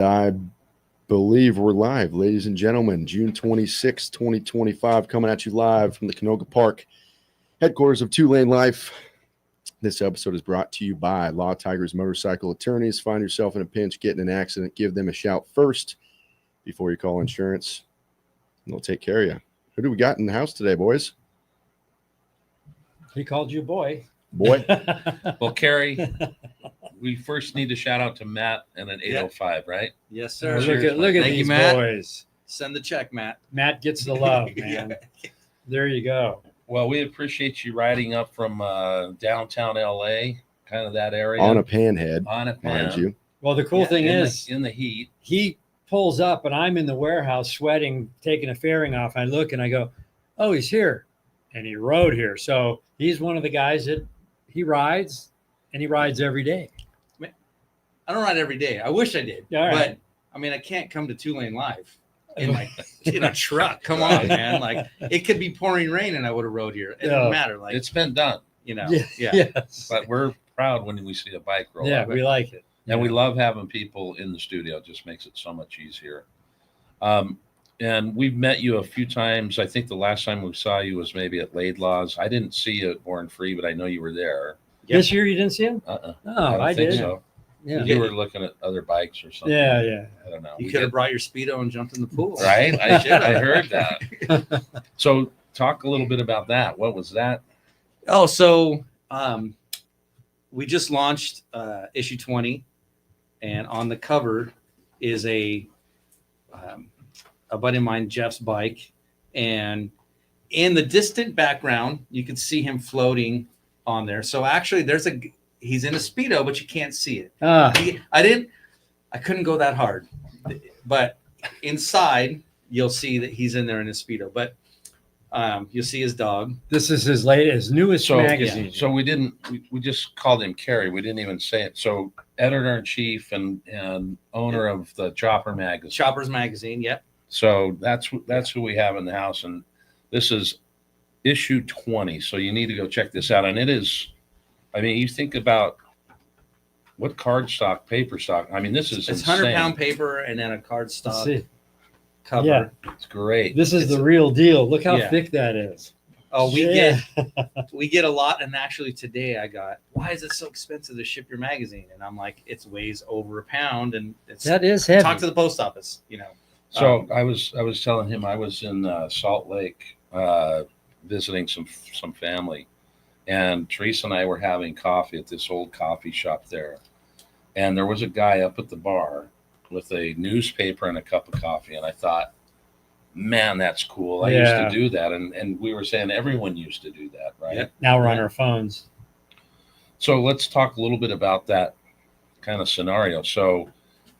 I believe we're live, ladies and gentlemen. June 26, 2025, coming at you live from the Canoga Park, headquarters of Two Lane Life. This episode is brought to you by Law Tigers Motorcycle Attorneys. Find yourself in a pinch, get in an accident, give them a shout first before you call insurance, and they'll take care of you. Who do we got in the house today, boys? He called you boy. Boy. Well, Cary, we first need to shout out to Matt and an 805, right? Yes, sir. Look at Thank these you, Matt. boys. Send the check, Matt. Matt gets the love, man. There you go. Well, we appreciate you riding up from downtown LA, kind of that area. On a panhead, On a pan. mind you. Well, the cool thing is, in the heat. he pulls up and I'm in the warehouse sweating, taking a fairing off. I look and I go, oh, he's here. And he rode here. So he's one of the guys that he rides, and he rides every day. I don't ride every day. I wish I did. All right. But, I mean, I can't come to Two Lane Live in a truck. Come on, man. Like, it could be pouring rain and I would have rode here. It doesn't matter. Like, It's been done, Yeah. Yes. but we're proud when we see a bike roll Yeah, up. we like it. And we love having people in the studio. It just makes it so much easier. And we've met you a few times. I think the last time we saw you was maybe at Laidlaw's. I didn't see you at Born Free, but I know you were there. This year you didn't see him? Oh, I think did. so. Yeah. You were looking at other bikes or something. Yeah. I don't know. You We could have did- brought your Speedo and jumped in the pool. Right? I heard that. So talk a little bit about that. What was that? Oh, so we just launched issue 20, and on the cover is a buddy of mine, Jeff's bike, and in the distant background, you can see him floating on there. So actually, he's in a Speedo, but you can't see it. I couldn't go that hard, but inside you'll see that he's in there in his Speedo. But you'll see his dog. This is his newest magazine. So we just called him Cary. We didn't even say it. So editor in chief and owner of the Chopper magazine. Chopper's magazine, yep. So that's who we have in the house, and this is issue 20. So you need to go check this out. And it is, I mean, you think about what cardstock, paper stock. I mean, this is It's insane. 100-pound paper and then a cardstock See. cover. Yeah. It's great. This is the real deal. Look how Yeah. thick that is. Oh, we Yeah. get a lot, and actually today I got, why is it so expensive to ship your magazine? And I'm like, it weighs over a pound, and it's That is heavy. talk to the post office, So I was telling him I was in Salt Lake visiting some family, and Teresa and I were having coffee at this old coffee shop there, and there was a guy up at the bar with a newspaper and a cup of coffee, and I thought, man, that's cool. I used to do that, and we were saying everyone used to do that, right? Yep. Now we're on our phones. So let's talk a little bit about that kind of scenario. So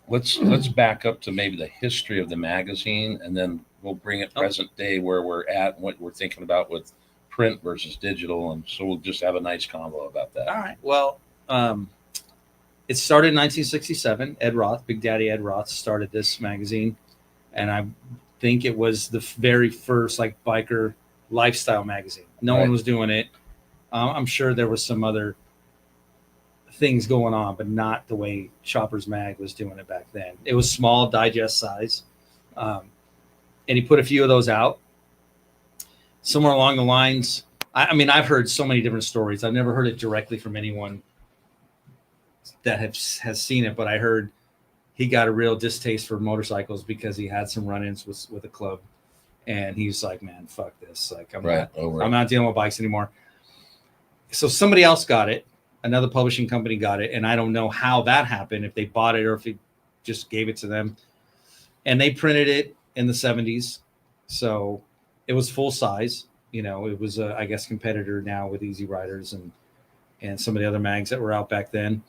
let's back up to maybe the history of the magazine, and then we'll bring it present day where we're at and what we're thinking about with print versus digital. And so we'll just have a nice convo about that. All right. Well, it started in 1967. Ed Roth, Big Daddy Ed Roth, started this magazine, and I think it was the very first like biker lifestyle magazine. No one was doing it. I'm sure there was some other things going on, but not the way Chopper's Mag was doing it back then. It was small, digest size, and he put a few of those out. Somewhere along the lines, I mean, I've heard so many different stories. I've never heard it directly from anyone that has seen it, but I heard he got a real distaste for motorcycles because he had some run-ins with a club, and he's like, man, fuck this. Like, I'm not dealing with bikes anymore. So somebody else got it. Another publishing company got it. And I don't know how that happened, if they bought it or if he just gave it to them, and they printed it in the 70s. So it was full size, it was I guess competitor now with Easyriders and some of the other mags that were out back then.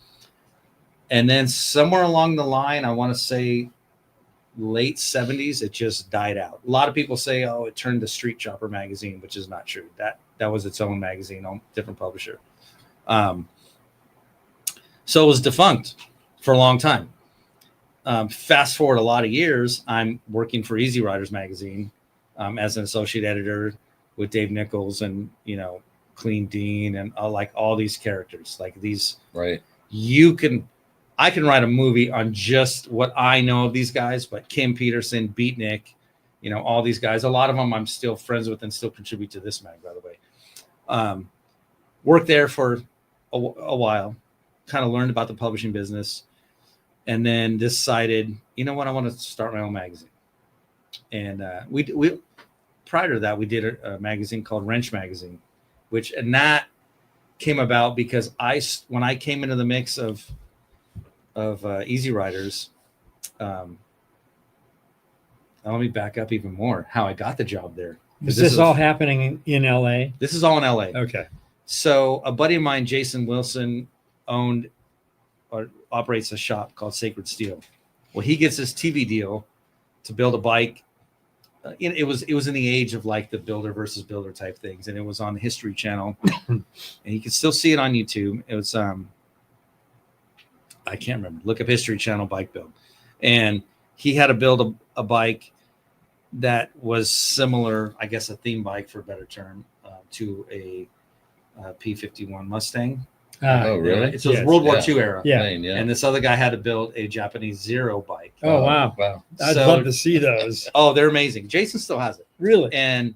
And then somewhere along the line, I want to say late 70s, it just died out. A lot of people say, oh, it turned to Street Chopper magazine, which is not true. That was its own magazine, different publisher. So it was defunct for a long time. Fast forward a lot of years, I'm working for Easyriders magazine as an associate editor with Dave Nichols and, Clean Dean and like all these characters, like these. Right. I can write a movie on just what I know of these guys, but Kim Peterson, Beatnik, all these guys, a lot of them I'm still friends with and still contribute to this mag, by the way. Worked there for a while, kind of learned about the publishing business, and then decided, you know what, I want to start my own magazine. And we prior to that, we did a magazine called Wrench Magazine, and that came about because when I came into the mix of Easyriders, let me back up even more. How I got the job there. Is this all happening in LA? This is all in LA. Okay. So a buddy of mine, Jason Wilson, owned or operates a shop called Sacred Steel. Well, he gets this TV deal to build a bike. It was in the age of like the builder versus builder type things, and it was on the History Channel, and you can still see it on YouTube. It was I can't remember. Look up History Channel bike build, and he had to build a bike that was similar, I guess, a theme bike for a better term, to a P-51 Mustang. Oh, really? So it's World War II era. Yeah. And this other guy had to build a Japanese Zero bike. Oh, wow. I'd love to see those. Oh, they're amazing. Jason still has it. Really? And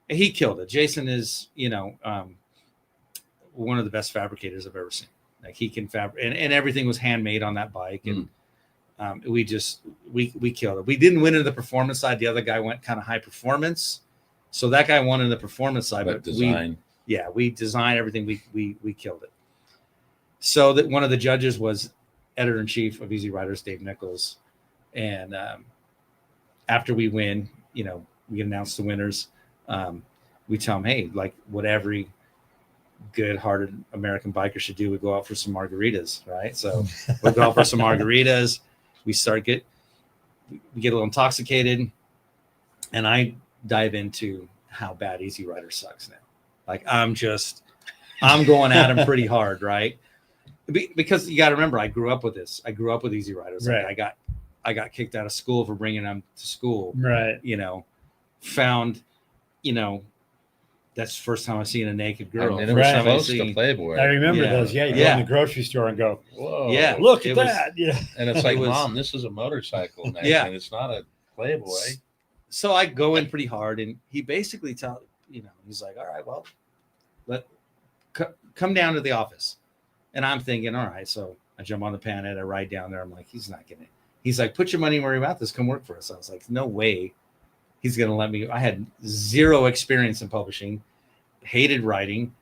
he killed it. Jason is, one of the best fabricators I've ever seen. Like he can fabricate, and everything was handmade on that bike. And we killed it. We didn't win in the performance side. The other guy went kind of high performance. So that guy won in the performance side. But design. We designed everything. We killed it. So that one of the judges was editor-in-chief of Easyriders, Dave Nichols. And after we win, we announce the winners. We tell them, hey, like what every good-hearted American biker should do, we go out for some margaritas, right? So we go out for some margaritas. We get a little intoxicated, and I dive into how bad Easyrider sucks now. Like I'm going at him pretty hard, right? Because you got to remember, I grew up with this. I grew up with Easyriders. Right. Like I got kicked out of school for bringing them to school. Right. Found, that's the first time I've seen a naked girl. It was close to Playboy. I remember those. Yeah, you go in the grocery store and go, whoa. Yeah. Look at that. Yeah. And it's like, Mom, this is a motorcycle magazine. Yeah. It's not a Playboy. So I go in pretty hard, and he basically he's like, all right, well, come down to the office. And I'm thinking, all right. So I jump on the Panhead, I ride down there. I'm like, he's not going to. He's like, put your money where your mouth is. Come work for us. I was like, no way he's going to let me. I had zero experience in publishing, hated writing.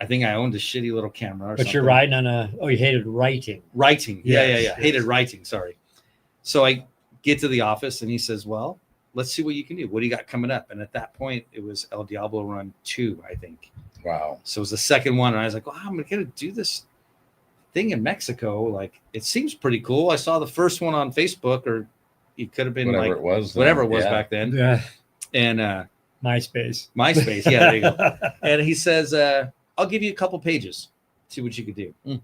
I think I owned a shitty little camera. But something. You're riding on you hated writing. Writing. Yes. Yeah. Hated writing. Sorry. So I get to the office, and he says, well, let's see what you can do. What do you got coming up? And at that point, it was El Diablo Run 2, I think. Wow. So it was the second one. And I was like, well, I'm going to do this thing in Mexico. Like, it seems pretty cool. I saw the first one on Facebook, or it could have been whatever it was back then. Yeah. And MySpace. Yeah, there you go. And he says, I'll give you a couple pages. See what you could do.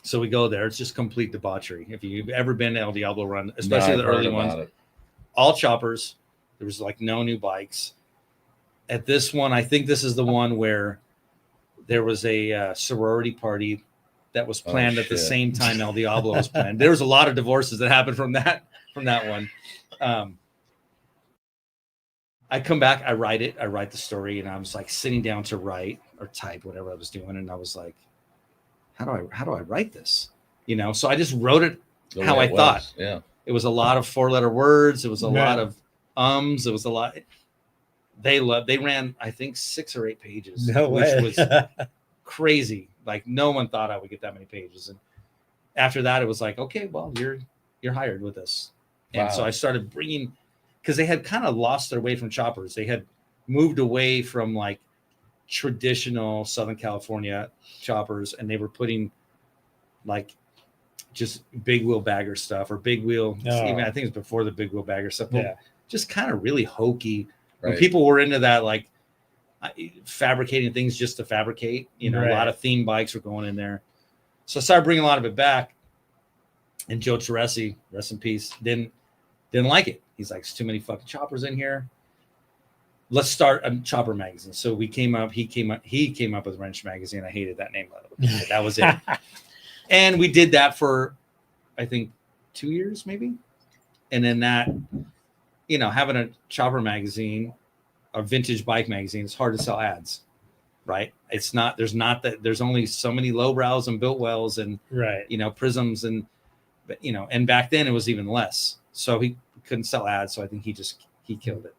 So we go there. It's just complete debauchery. If you've ever been to El Diablo Run, especially the early ones, all choppers. There was like no new bikes. At this one, I think this is the one where there was a sorority party that was planned at the same time El Diablo was planned. There was a lot of divorces that happened from that one. I come back, I write the story, and I was like sitting down to write or type whatever I was doing, and I was like, how do I write this? So I just wrote it how I thought. Yeah. It was a lot of 4-letter words. It was a lot of ums. It was a lot. They ran, I think, 6 or 8 pages, which was crazy. Like no one thought I would get that many pages. And after that, it was like, okay, well, you're hired with us. And so I started bringing, because they had kind of lost their way from choppers. They had moved away from like traditional Southern California choppers, and they were putting like just big wheel bagger stuff or big wheel. Even I think it was before the big wheel bagger stuff. Yeah. Just kind of really hokey. Right. When people were into that, like fabricating things just to fabricate, a lot of theme bikes were going in there. So I started bringing a lot of it back. And Joe Teresi, rest in peace, didn't like it. He's like, there's too many fucking choppers in here. Let's start a chopper magazine. So he came up with Wrench Magazine. I hated that name, by the way. That was it. And we did that for I think 2 years maybe. And then that, having a chopper magazine, a vintage bike magazine, it's hard to sell ads, right? It's not, there's only so many lowbrows and built wells and, Right. prisms and back then it was even less. So he couldn't sell ads. So I think he killed it.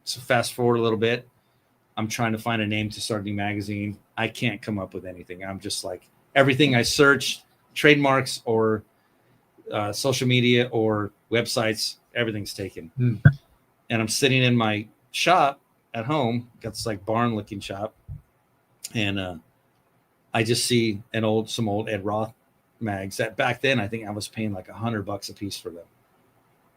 So fast forward a little bit, I'm trying to find a name to start a new magazine. I can't come up with anything. I'm just like, everything I search, trademarks or social media or websites, everything's taken. And I'm sitting in my shop at home, got this like barn looking shop. And I just see some old Ed Roth mags that back then I think I was paying like $100 a piece for them.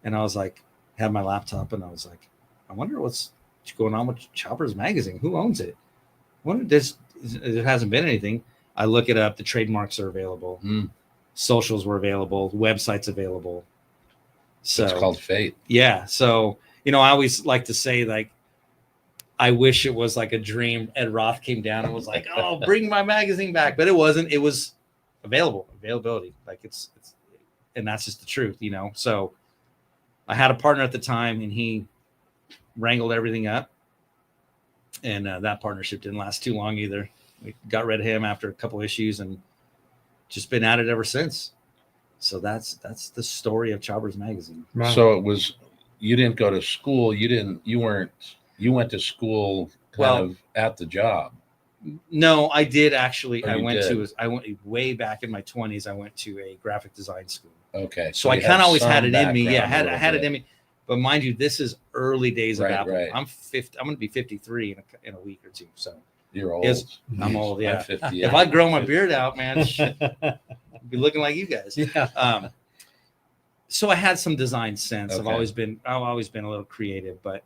And I was like, had my laptop and I was like, I wonder what's going on with Choppers magazine. Who owns it? There hasn't been anything. I look it up. The trademarks are available. Socials were available. Websites available. So it's called fate. Yeah. So, I always like to say, like, I wish it was like a dream. Ed Roth came down and was like, oh, bring my magazine back. But it wasn't. It was availability. Like it's and that's just the truth, So I had a partner at the time and he wrangled everything up. And that partnership didn't last too long either. We got rid of him after a couple issues and just been at it ever since. So that's the story of Choppers magazine. Wow. So you didn't go to school. You went to school of at the job. No, I did actually. Oh, I went way back in my 20s. I went to a graphic design school. Okay. So I kind of always had it in me. Yeah, I had it in me. But mind you, this is early days of Apple. Right. I'm going to be 53 in a week or two. So you're old. I'm old. Yeah. I'm 50. If I grow my beard out, man, I'd be looking like you guys. Yeah. So I had some design sense. Okay. I've always been a little creative, but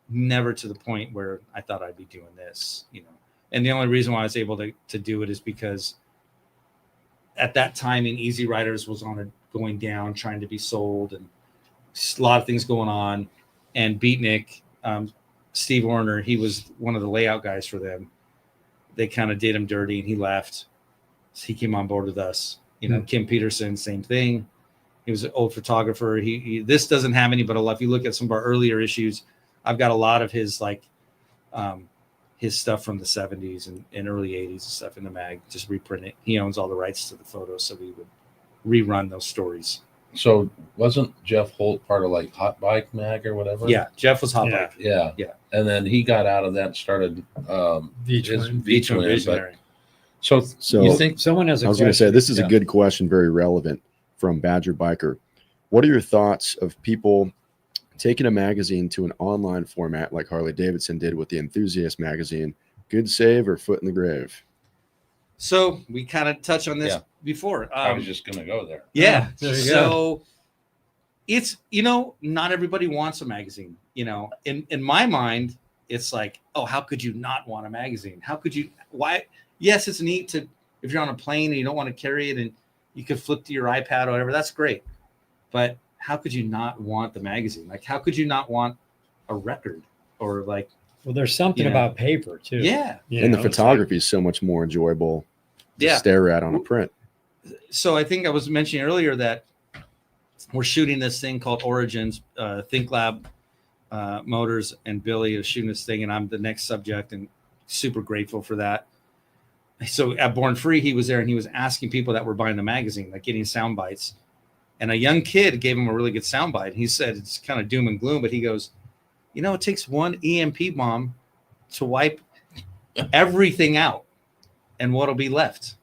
never to the point where I thought I'd be doing this, And the only reason why I was able to do it is because at that time in Easyriders was going down, trying to be sold, and a lot of things going on. And Beatnik, Steve Orner, he was one of the layout guys for them. They kind of did him dirty and he left. So he came on board with us. Kim Peterson, same thing. He was an old photographer. This doesn't have any, but if you look at some of our earlier issues, I've got a lot of his his stuff from the 70s and early 80s and stuff in the mag, just reprint it. He owns all the rights to the photos, so we would rerun those stories. So wasn't Jeff Holt part of like Hot Bike Mag or whatever? Yeah, Jeff was Hot Yeah. Bike. Yeah. And then he got out of that and started his V-Twin Visionary. So you think someone has a I was going to say, question. this is a good question, very relevant, from Badger Biker. What are your thoughts of people taking a magazine to an online format like Harley Davidson did with the Enthusiast magazine? Good save or foot in the grave? So we kind of touched on this before. I was just going to go there. Yeah. There you So it's, not everybody wants a magazine. In my mind, it's like, oh, how could you not want a magazine? How could you? Why? Yes, it's neat if you're on a plane and you don't want to carry it and you could flip to your iPad or whatever. That's great. But how could you not want the magazine? Like, how could you not want a record or like? Well, there's something about paper too. Yeah. And the photography is so much more enjoyable to stare at on a print. So I think I was mentioning earlier that we're shooting this thing called Origins. Think Lab Motors and Billy is shooting this thing, and I'm the next subject, and super grateful for that. So at Born Free, he was there, and he was asking people that were buying the magazine, like getting sound bites. And a young kid gave him a really good sound bite. He said it's kind of doom and gloom, but he goes, it takes one EMP bomb to wipe everything out, and what'll be left?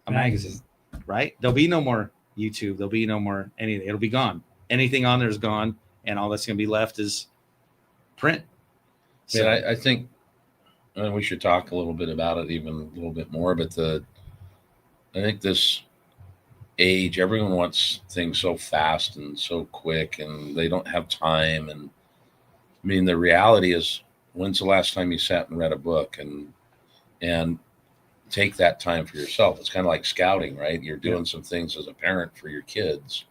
A magazine, right? There'll be no more YouTube. There'll be no more anything. It'll be gone. Anything on there is gone, and all that's going to be left is print. So I think we should talk a little bit about it, even a little bit more. But I think this age, everyone wants things so fast and so quick, and they don't have time. And I mean, the reality is, when's the last time you sat and read a book and take that time for yourself? It's kind of like scouting, right? You're doing some things as a parent for your kids.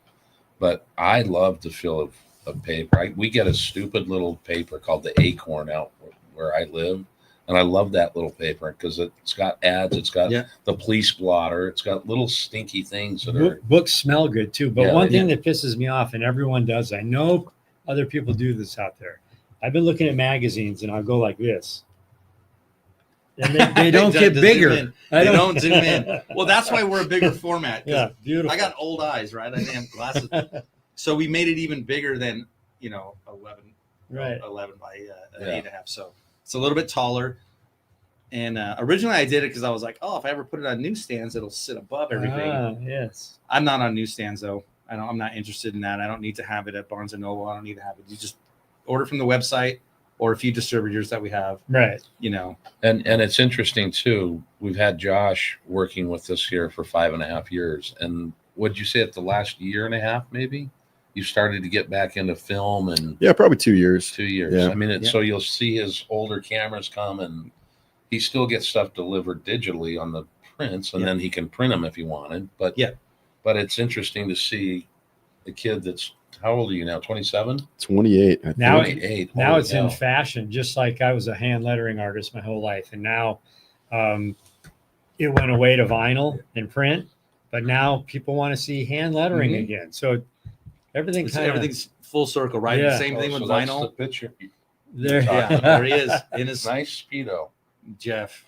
But I love the feel of paper. We get a stupid little paper called the Acorn out where I live. And I love that little paper because it's got ads. It's got Yeah. the police blotter. It's got little stinky things that are. Books smell good too. But Yeah, one they thing that pisses me off, and everyone does, I know other people do this out there. I've been looking at magazines and I'll go like this. And they don't To get zoom bigger. in. They don't zoom in. Well, that's why we're a bigger format. 'Cause Yeah, beautiful. I got old eyes, right? I didn't have glasses. So we made it even bigger than, 11 Right. 11 by Yeah. 8.5. So it's a little bit taller. And originally I did it because I was like, oh, if I ever put it on newsstands, it'll sit above everything. Ah, yes. I'm not on newsstands though. I'm not interested in that. I don't need to have it at Barnes and Noble. I don't need to have it. You just order from the website or a few distributors that we have. Right. And it's interesting too. We've had Josh working with us here for 5.5 years. And what'd you say at the last year and a half, maybe? You started to get back into film and Yeah, probably 2 years. 2 years. Yeah. I mean, Yeah. so you'll see his older cameras come and he still gets stuff delivered digitally on the prints, and Yeah. then he can print them if he wanted. But Yeah. but it's interesting to see the kid that's, how old are you now? 27? 28. I think. Now- 28. Now Holy it's in hell. fashion, just like I was a hand lettering artist my whole life. And now it went away to vinyl and print, but now people want to see hand lettering Mhm. again. So everything's Everything's full circle, right? Yeah. The same thing Oh, with so that's vinyl. the picture. there. Yeah, there he is in his Nice Speedo. Jeff.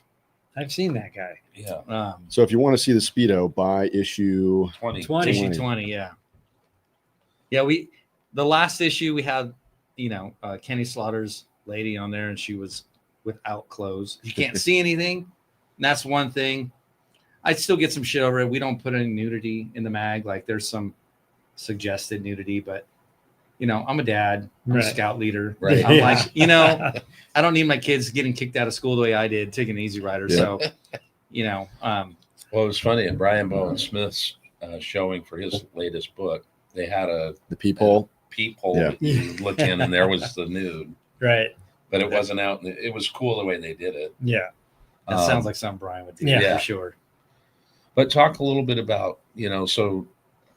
I've seen that guy. Yeah. So if you want to see the Speedo, buy issue 20. 20. Issue 20, yeah. Yeah, the last issue we had, Kenny Slaughter's lady on there, and she was without clothes. You can't see anything. And that's one thing. I'd still get some shit over it. We don't put any nudity in the mag. Like there's some suggested nudity, but I'm a dad, I'm a Right. scout leader. Right. I'm Yeah. like, I don't need my kids getting kicked out of school the way I did, taking an Easyrider. Yeah. So, Well, it was funny at Brian Bowen Smith's showing for his latest book. They had a the peephole. peephole Yeah. that you look in, and there was the nude, Right. but it wasn't out. It was cool the way they did it. Yeah. that sounds like something Brian would do Yeah. for sure. But talk a little bit about, so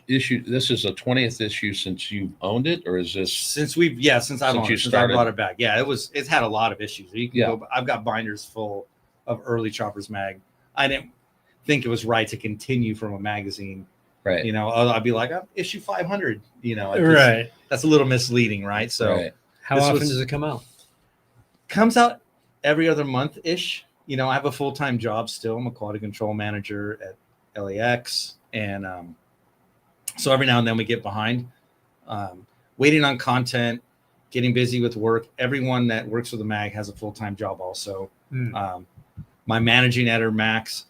issue. This is the 20th issue since you've owned it, or is this? Since I've Since owned you it, since I started. brought it back. Yeah, it's had a lot of issues. You can Yeah. go, I've got binders full of early Choppers mag. I didn't think it was right to continue from a magazine. Right. I'd be like, issue 500. Right. That's a little misleading, right? So right. How This often was- does it come out? comes out every other month ish. I have a full time job still. I'm a quality control manager at LAX, and so every now and then we get behind, waiting on content, getting busy with work. Everyone that works with the mag has a full time job also. Hmm. My managing editor Max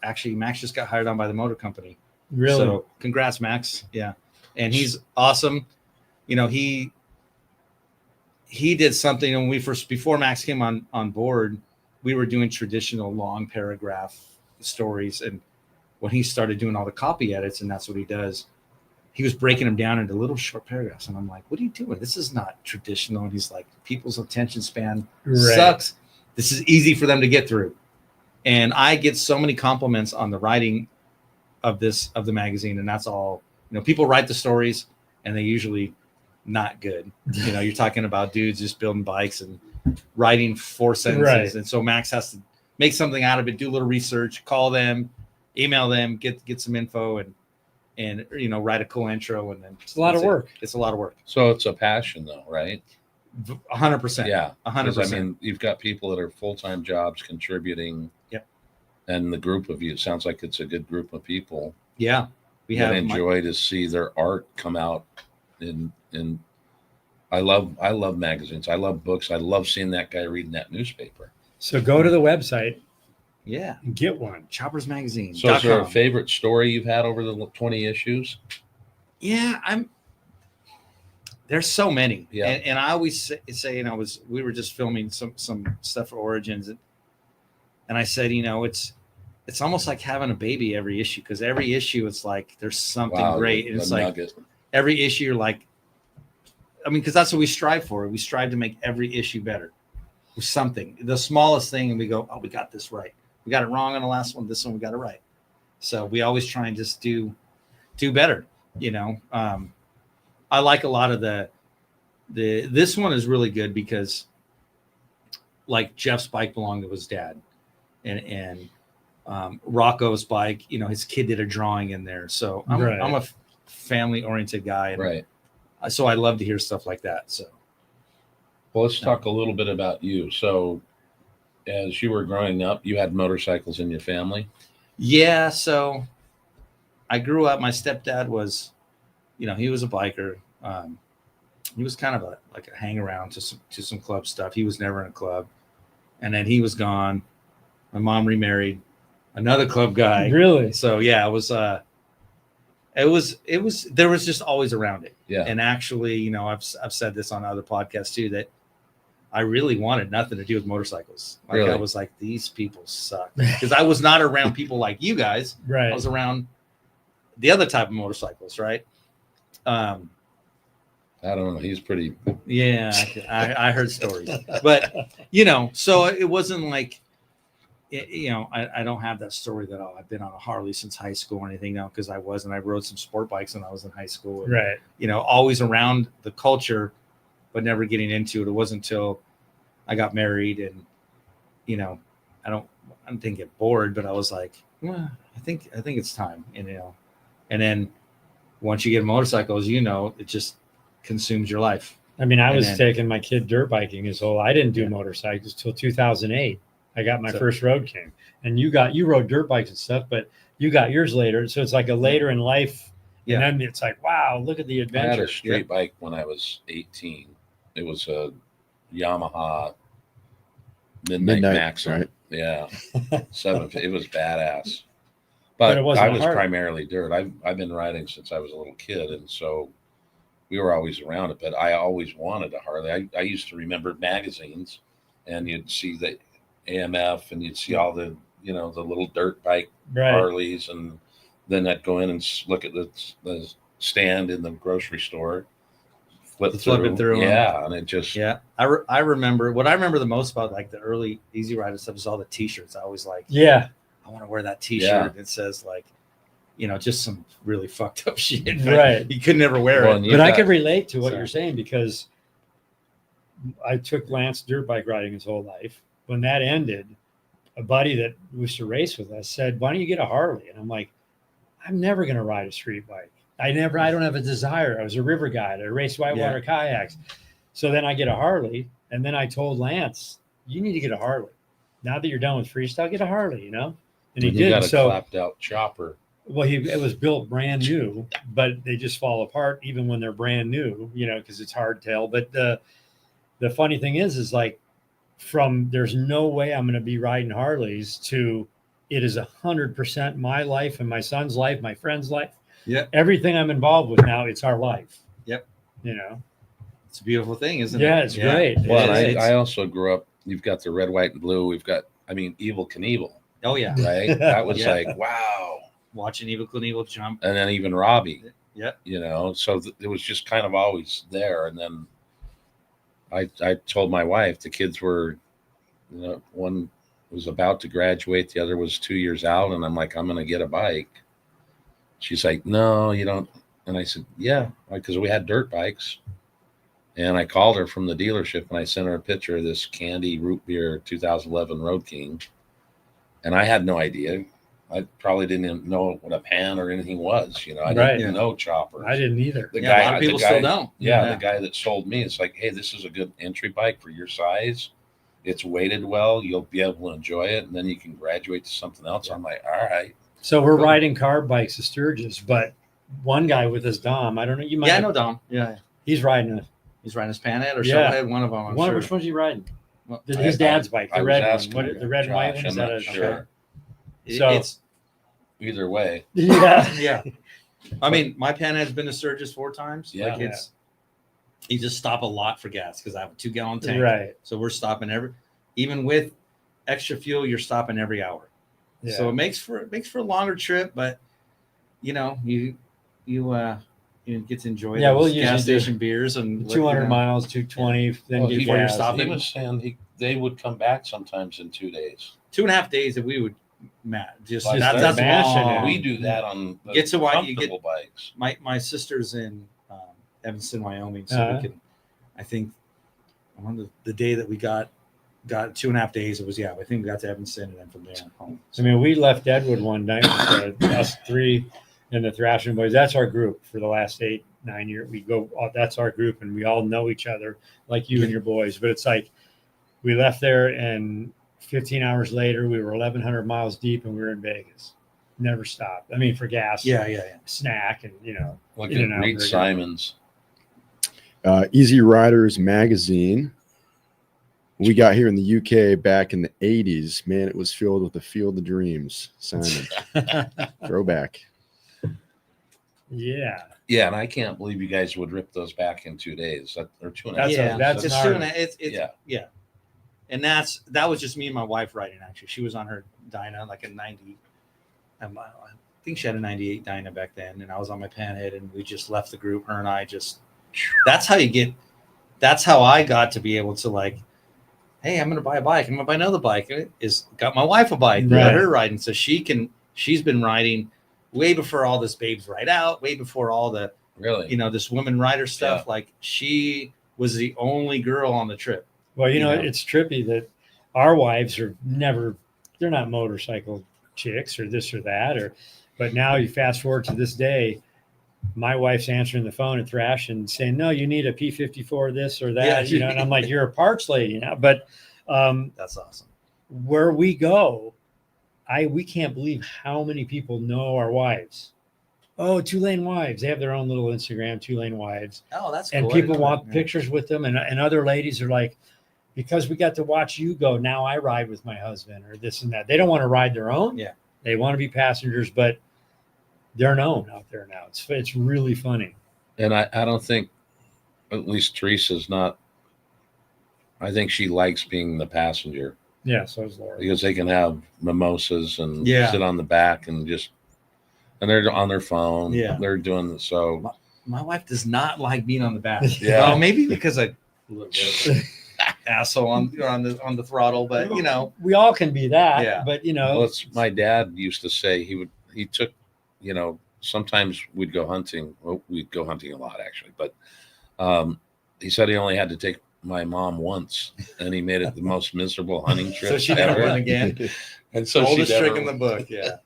just got hired on by the motor company. Really? So congrats, Max. Yeah, and he's awesome. He did something when before Max came on board, we were doing traditional long paragraph stories, and when he started doing all the copy edits, and that's what he does, he was breaking them down into little short paragraphs, and I'm like, what are you doing? This is not traditional. And he's like, people's attention span Right. sucks. This is easy for them to get through. And I get so many compliments on the writing of the magazine, and that's all. People write the stories, and they usually not good. You're talking about dudes just building bikes and writing 4 sentences, Right. and so Max has to make something out of it, do a little research, call them, email them, get some info, and write a cool intro, and then It's a lot that's of it. work. It's a lot of work. So it's a passion, though, right? 100%. Yeah. 100%. I mean, you've got people that are full-time jobs contributing. Yep. And the group of you, it sounds like it's a good group of people. Yeah, we that have enjoy to see their art come out. In I love magazines. I love books. I love seeing that guy reading that newspaper. So go to the website yeah, and get one. Choppers Magazine. So is there a favorite story you've had over the 20 issues? Yeah, there's so many. Yeah. And I always say, we were just filming some stuff for Origins, and I said, it's almost like having a baby every issue, because every issue it's like there's something great, and the it's like nugget. every issue you're like, because that's what we strive for. We strive to make every issue better with something, the smallest thing, and we go, oh, we got this right. We got it wrong on the last one. This one we got it right. So we always try and just do better. I like a lot of this one is really good because like Jeff's bike belonged to his dad, and Rocco's bike, his kid did a drawing in there. So I'm a family oriented guy, and Right. so I love to hear stuff like that. So, Well, let's talk a little bit about you. So, as you were growing up, you had motorcycles in your family. yeah, so I grew up. My stepdad was, he was a biker. He was kind of a hang around to some club stuff. He was never in a club, and then he was gone. My mom remarried another club guy. Really? So yeah, it was there was just always around it. Yeah. And actually, I've said this on other podcasts too, that I really wanted nothing to do with motorcycles. Like Really? I was like, these people suck, because I was not around people like you guys. Right. I was around the other type of motorcycles, right? I don't know. He's pretty. Yeah, I heard stories, but so it wasn't like, I don't have that story that I've been on a Harley since high school or anything now, because I rode some sport bikes when I was in high school. And, Right. Always around the culture, but never getting into it. It wasn't until I got married and, I didn't get bored, but I was like, well, I think it's time, and then once you get motorcycles, it just consumes your life. I mean, I And was then- taking my kid dirt biking his whole. I didn't do motorcycles till 2008. I got my first Road King, and you rode dirt bikes and stuff, but you got yours later. So it's like a later in life. Yeah. And then it's like, wow, look at the I had adventure. a street bike when I was 18. It was a Yamaha Midnight Maxim. Right? Yeah, 750. It was badass. But But it wasn't I was hard. primarily dirt. I've been riding since I was a little kid, and so we were always around it. But I always wanted a Harley. I used to remember magazines, and you'd see the AMF, and you'd see all the the little dirt bike Right. Harleys, and then I'd go in and look at the stand in the grocery store, flip it through. yeah, and it just Yeah, I remember what I remember the most about like the early Easyrider stuff is all the T-shirts. I always like, Yeah. I want to wear that T-shirt. Yeah. It says like, just some really fucked up shit. But Right. You could never wear Well, it. and But I got- could relate to what Sorry. you're saying, because I took Lance dirt bike riding his whole life. When that ended, a buddy that used to race with us said, "Why don't you get a Harley?" And I'm like, "I'm never going to ride a street bike. I don't have a desire. I was a river guide. I raced whitewater kayaks." So then I get a Harley, and then I told Lance, "You need to get a Harley. Now that you're done with freestyle, get a Harley, And he you did. got a So clapped out chopper. well, it was built brand new, but they just fall apart even when they're brand new, because it's hardtail. But the funny thing is like, from there's no way I'm going to be riding Harleys to it is 100% my life and my son's life, my friend's life. Yeah. Everything I'm involved with now, it's our life. Yep. It's a beautiful thing, isn't it? Yeah, it's great. Well, It and is. I also grew up. You've got the red, white, and blue. We've got, Evil Knievel, Oh yeah. right? That was Yeah. like, wow. Watching Evil Knievel jump. And then even Robbie, Yep. So it was just kind of always there. And then I told my wife, the kids were, one was about to graduate, the other was 2 years out, and I'm like, I'm going to get a bike. She's like, no, you don't. And I said, yeah, because we had dirt bikes. And I called her from the dealership, and I sent her a picture of this candy root beer 2011 Road King. And I had no idea. I probably didn't even know what a pan or anything was. I Right. didn't know choppers. I didn't either. The A lot of people still don't. Yeah, the guy that sold me, it's like, hey, this is a good entry bike for your size. It's weighted well. You'll be able to enjoy it, and then you can graduate to something else. I'm like, all right. So we're Cool. riding car bikes to Sturgis, but one guy with his Dom, I don't know. You might. Yeah, I know Dom. Yeah. He's riding a. He's riding his Panhead or Yeah. Shovelhead, one of them. I'm One. sure. Which one's he riding? Well, His dad's bike, I the was red one. asking What? him, The red and white Josh, one. Is I'm that not a sure. So- It's Either way, Yeah. yeah. I mean, my Panhead's been to Sturgis 4 times. Yeah. Like you just stop a lot for gas because I have a 2-gallon tank. Right. So we're stopping even with extra fuel, you're stopping every hour. Yeah. So it makes for a longer trip, but you get to enjoy Yeah, we'll those usually gas do station beers and 200 miles, 220. Then Well, get he, before you're gas. stopping. he was saying they would come back sometimes in 2 days. 2.5 days that we would, Matt. Just Like that's that. Mashing long. it. We do that on the Get to why you comfortable bikes. My sister's in Evanston, Wyoming, so Uh-huh. we can. I think on the day that we got got 2.5 days. It was, I think we got to Evanston and then from there home. I mean, we left Deadwood one night with us three and the Thrashing Boys. That's our group for the last 8-9 years. We go, that's our group, and we all know each other, like you and your boys. But it's like we left there, and 15 hours later, we were 1,100 miles deep, and we were in Vegas. Never stopped. I mean, for gas, snack, and Look in and at out Reed very Simons. Easyriders magazine. We got here in the UK back in the 80s. Man, it was filled with the Field of Dreams. Simon. Throwback. Yeah. Yeah, and I can't believe you guys would rip those back in 2 days or 2.5 That's days. that's It's our- 2.5. Yeah. And that was just me and my wife riding. Actually, she was on her Dyna, like a 90. I think she had a 98 Dyna back then, and I was on my Panhead, and we just left the group. Her and I just. That's how I got to be able to, like, hey, I'm going to buy a bike. I'm going to buy another bike. Got my wife a bike. Right. Let her riding, so she's been riding way before all this Babes Ride Out, way before all the Really? this women rider stuff. Yeah. Like, she was the only girl on the trip. Well, you know? it's trippy that our wives are they're not motorcycle chicks or this or that, but now you fast forward to this day, my wife's answering the phone at Thrash and saying, no, you need a P54 this or that, Yeah. and I'm like, you're a parts lady now. But That's awesome. where we go, we can't believe how many people know our wives. Oh, 2-Lane Wives. They have their own little Instagram, 2-Lane Wives. Oh, that's cool. And I didn't people know want that. pictures with them. And other ladies are like, because we got to watch you go, now I ride with my husband or this and that. They don't want to ride their own. Yeah. They want to be passengers, but they're known out there now. It's really funny. And I don't think, at least Teresa's not, I think she likes being the passenger Yeah, so is Laura. because they can have mimosas and Yeah. sit on the back and they're on their phone. Yeah. They're doing so. My wife does not like being on the back. Yeah. Well, maybe because a little bit of an asshole on the throttle, but we all can be that. Yeah. But Well, it's my dad used to say he took, sometimes we'd go hunting. Well, we'd go hunting a lot actually, but he said he only had to take my mom once, and he made it the most miserable hunting trip so she never ever. went again. And so Oldest she trick never in the book. Yeah.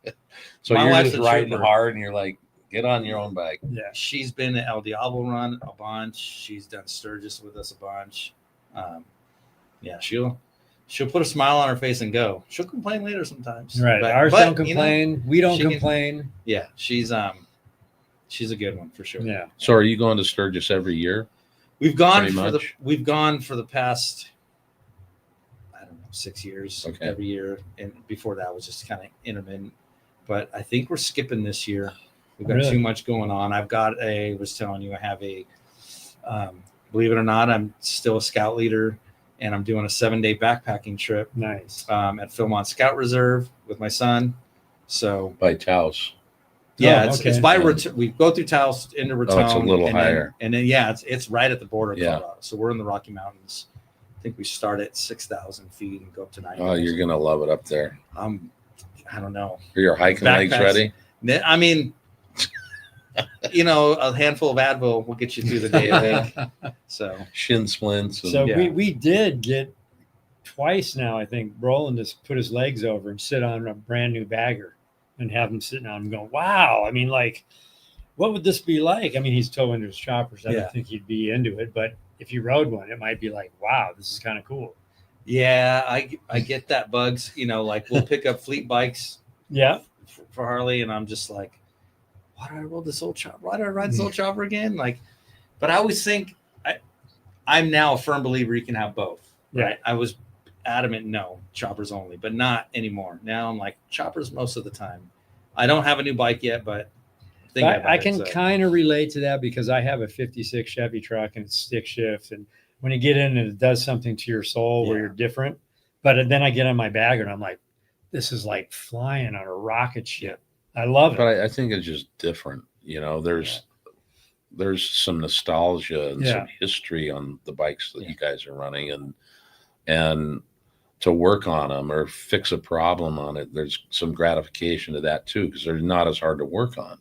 So My you're wife's just a riding trooper. hard, and you're like, get on your own bike. yeah. She's been at El Diablo Run a bunch. She's done Sturgis with us a bunch. She'll put a smile on her face and go. She'll complain later sometimes. Right. But- Ours but, don't complain. We don't she can- complain. Yeah, she's a good one for sure. Yeah. So are you going to Sturgis every year? We've gone Pretty for the past, I don't know, 6 years. Okay. Every year, and before that was just kind of intermittent. But I think we're skipping this year. We've got Really? too much going on. I was telling you, I have believe it or not, I'm still a scout leader, and I'm doing a 7-day backpacking trip Nice. at Philmont Scout Reserve with my son. So By Taos. yeah, Oh, it's okay. by we go through Taos into Raton. it's a little and then- higher. and then it's right at the border of Yeah. Colorado. So we're in the Rocky Mountains. I think we start at 6,000 feet and go up to 9,000. Oh, you're gonna love it up there. I don't know. Are your hiking legs Backpacks. ready? I mean, a handful of Advil will get you through the day. I think. So Shin splints. And, So Yeah. we did get twice now, I think. Roland just put his legs over and sit on a brand new bagger and have him sitting on him going, wow. I mean, like, what would this be like? I mean, he's toe into his choppers. I Yeah. don't think he'd be into it, but if you rode one, it might be like, wow, this is kind of cool. yeah, I get that bugs. Like we'll pick up fleet bikes Yeah. for Harley, and I'm just like, why do I roll this old chopper? Why do I ride this old chopper again? Like, but I always think I'm now a firm believer you can have both. Right? I was adamant no, choppers only, but not anymore. Now I'm like choppers most of the time. I don't have a new bike yet, but I can kind of relate to that because I have a 56 Chevy truck and it's stick shift. And when you get in and it does something to your soul where Yeah. you're different, but then I get on my bagger and I'm like, this is like flying on a rocket ship. I love it. But I think it's just different. There's some nostalgia and some history on the bikes that you guys are running, and to work on them or fix a problem on it, there's some gratification to that too, because they're not as hard to work on.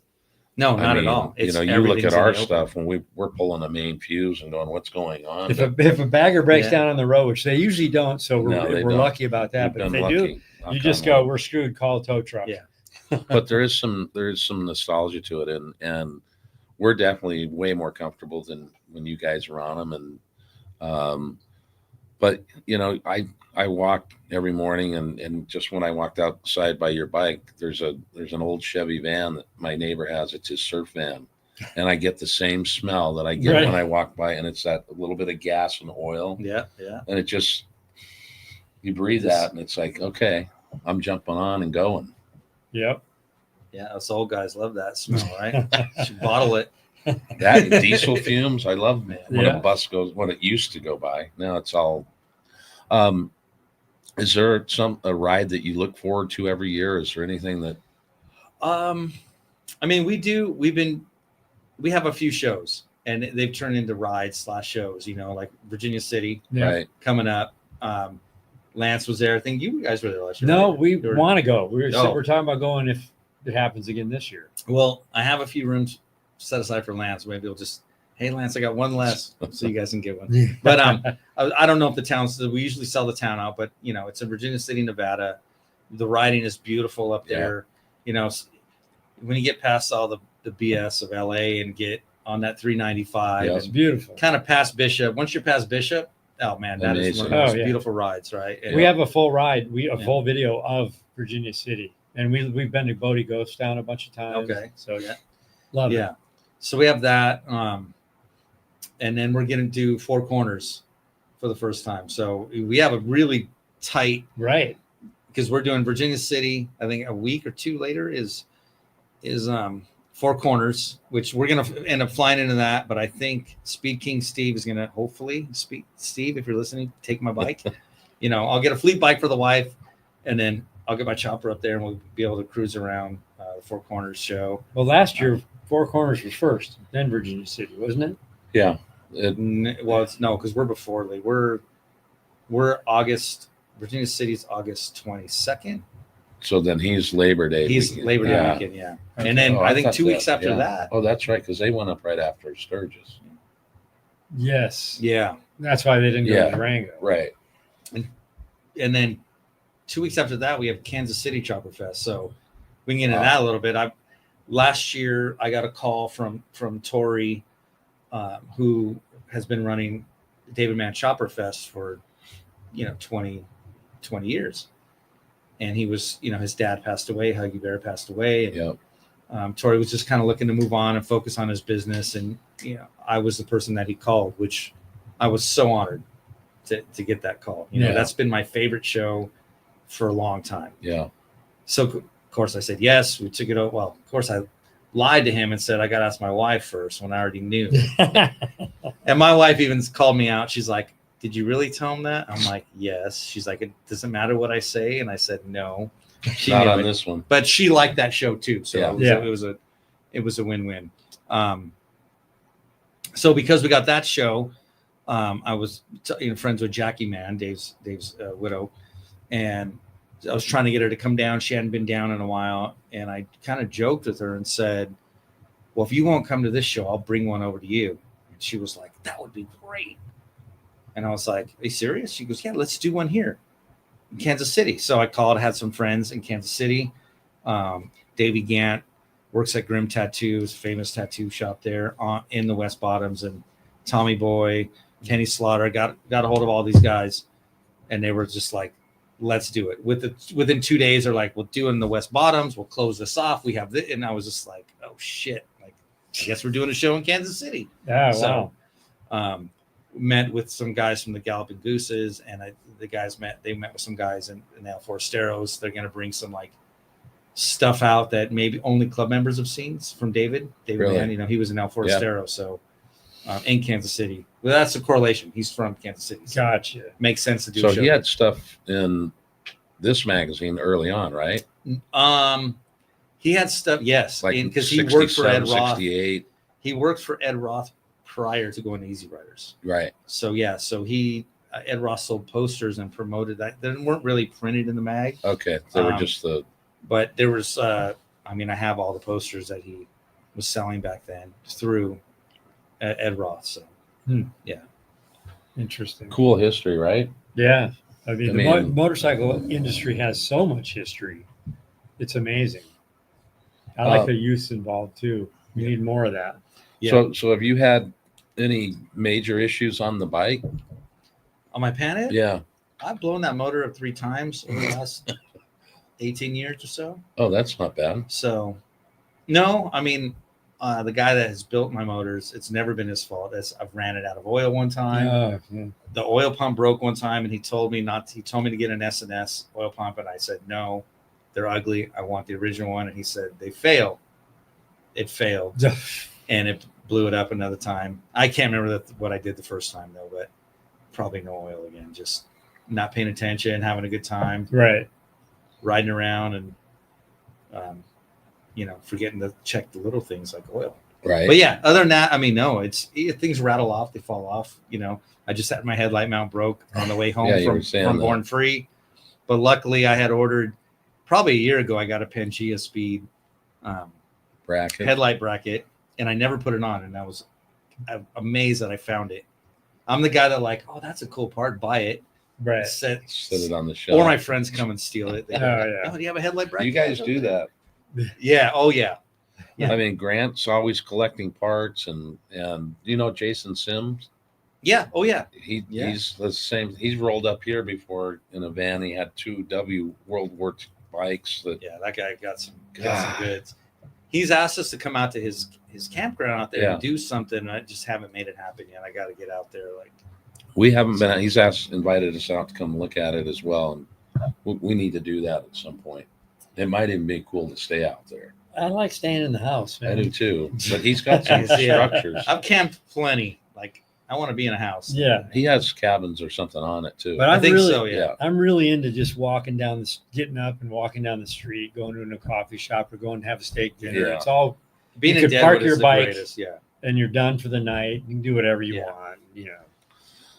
No, not I mean, at all. you It's know, you look everything's at in our the open. stuff when we're pulling the main fuse and going, what's going on? If a bagger breaks Yeah. down on the road, which they usually don't, so No, they we're don't. lucky about that. We've But if been they do, lucky, you knock just on go, wood. we're screwed. Call a tow truck. Yeah. But there is some nostalgia to it, and we're definitely way more comfortable than when you guys are on them. And but you know, I walk every morning, and just when I walked outside by your bike, there's an old Chevy van that my neighbor has. It's his surf van, and I get the same smell that I get Right. when I walk by, and it's that little bit of gas and oil, Yeah. and it just, you breathe Just- that, and it's like, okay, I'm jumping on and going. Yep. Yeah. Us old guys love that smell, right? Should bottle it. That and diesel fumes, I love when Yeah. a bus goes, when it used to go by. Now it's all. Is there a ride that you look forward to every year? Is there anything that? I mean, we have a few shows, and they've turned into rides / shows. You know, like Virginia City Yeah. Right. coming up. Lance was there. I think you guys were there last year. No, right? we You were- want to go. We're Oh. talking about going if it happens again this year. Well, I have a few rooms set aside for Lance. Maybe we'll just, hey, Lance, I got one less, so you guys can get one. But I don't know if the town's. We usually sell the town out, but you know, it's in Virginia City, Nevada. The riding is beautiful up Yeah. there. You know, when you get past all the BS of LA and get on that 395, Yes. It's and beautiful. kind of past Bishop. Once you're past Bishop, oh man, that is one of Amazing. the most Oh, yeah. beautiful rides, right? And We have a full ride. A Yeah. full video of Virginia City, and we've been to Bodie Ghost Town a bunch of times. Okay. So Yeah. love it. yeah. So we have that, and then we're going to do Four Corners for the first time. So we have a really tight, Right. because we're doing Virginia City. I think a week or two later is Four Corners, which we're going to end up flying into that. But I think Speed King Steve is going to hopefully Steve, if you're listening, take my bike. You know, I'll get a fleet bike for the wife, and then I'll get my chopper up there, and we'll be able to cruise around the Four Corners show. Well, last year Four Corners was first, then Virginia City, wasn't it? Yeah. Well, it's no, because we're before Lee. We're August. Virginia City's August 22nd. So then he's Labor Day. He's weekend. Labor Day Yeah. weekend, yeah. Okay. And then Oh, I think thought 2 weeks after yeah. that. Oh, that's right, because they went up right after Sturgis. Yes. Yeah. That's why they didn't go Yeah. to Durango. Right. And then 2 weeks after that, we have Kansas City Chopper Fest. So we can get into Wow. that a little bit. Last year I got a call from Tori, who has been running David Mann Chopper Fest for 20 years. And he was, his dad passed away, Huggy Bear passed away. And Yeah. Tori was just kind of looking to move on and focus on his business. And, I was the person that he called, which I was so honored to get that call. Yeah. That's been my favorite show for a long time. Yeah. So, of course, I said yes. We took it out. Well, of course, I lied to him and said, I got to ask my wife first when I already knew. And my wife even called me out. She's like, did you really tell him that? I'm like, yes. She's like, it doesn't matter what I say. And I said, no. She Not knew on it. this one. But she liked that show too. So Yeah. it was a win-win. So because we got that show, I was friends with Jackie Mann, Dave's widow, and I was trying to get her to come down. She hadn't been down in a while, and I kind of joked with her and said, well, if you won't come to this show, I'll bring one over to you. And she was like, that would be great. And I was like, are you serious? She goes, yeah, let's do one here in Kansas City. So I called, had some friends in Kansas City. Davey Gant works at Grim Tattoos, famous tattoo shop there in the West Bottoms, and Tommy Boy, Kenny Slaughter, got a hold of all these guys, and they were just like, let's do it. Within 2 days, they're like, we'll do it in the West Bottoms. We'll close this off. We have this. And I was just like, oh shit. Like, I guess we're doing a show in Kansas City. Oh, wow. Met with some guys from the Galloping Gooses, and they met with some guys in El Forasteros. They're going to bring some like stuff out that maybe only club members have seen from David Really? Mann. He was in El Forastero. So in Kansas City. Well, that's a correlation. He's from Kansas City. So Gotcha. makes sense to do So a show. he had stuff in this magazine early on, right? He had stuff, yes, Like because he worked for Ed 67, Roth. 68. He worked for Ed Roth prior to going to Easyriders. Right. So yeah, he Ed Roth sold posters and promoted that. They weren't really printed in the mag, Okay. They were just the. but there was. I have all the posters that he was selling back then through Ed Roth. So yeah, Interesting. Cool history, right? Yeah. I mean, I the mean- motorcycle industry has so much history. It's amazing. I like the youth involved too. We need more of that. Yeah. So have you had any major issues on the bike? On my Pan Am, Yeah. I've blown that motor up 3 times over the last 18 years or so. Oh, that's not bad. So, no, I mean, the guy that has built my motors, it's never been his fault. I've ran it out of oil one time. Yeah. The oil pump broke one time, and he told me to get an S&S oil pump, and I said no, they're ugly. I want the original one, and he said they fail. It failed, and it blew it up another time. I can't remember what I did the first time though, but probably no oil again. Just not paying attention, having a good time, Right. riding around, and forgetting to check the little things like oil. Right. But yeah, other than that, I mean, no, things rattle off, they fall off. I just had my headlight mount broke on the way home Yeah, you were saying from that. Born Free, but luckily I had ordered probably a year ago. I got a Pangea Speed Bracket. headlight bracket, and I never put it on, and I'm amazed that I found it. I'm the guy that oh, that's a cool part, buy it, Right. Set it on the shelf. or my friends come and steal it. They go, yeah. oh, do you have a headlight bracket? You guys do that. Yeah. Oh yeah. Yeah. I mean, Grant's always collecting parts, and Jason Sims. Yeah. Oh yeah. He's the same. He's rolled up here before in a van. He had 2 World War II bikes. Yeah, that guy got some goods. He's asked us to come out to his campground out there and do something. I just haven't made it happen yet. I got to get out there. We haven't been. He's invited us out to come look at it as well, and we need to do that at some point. It might even be cool to stay out there. I like staying in the house, man. I do too, but he's got some Yeah. structures. I've camped plenty. I want to be in a house. Yeah. He has cabins or something on it too. But I think really, so. Yeah. I'm really into just getting up and walking down the street, going to a coffee shop, or going to have a steak dinner. Yeah. It's all, Being You in could park Deadwood your is the bike. greatest. Yeah. and you're done for the night. You can do whatever you Yeah. want.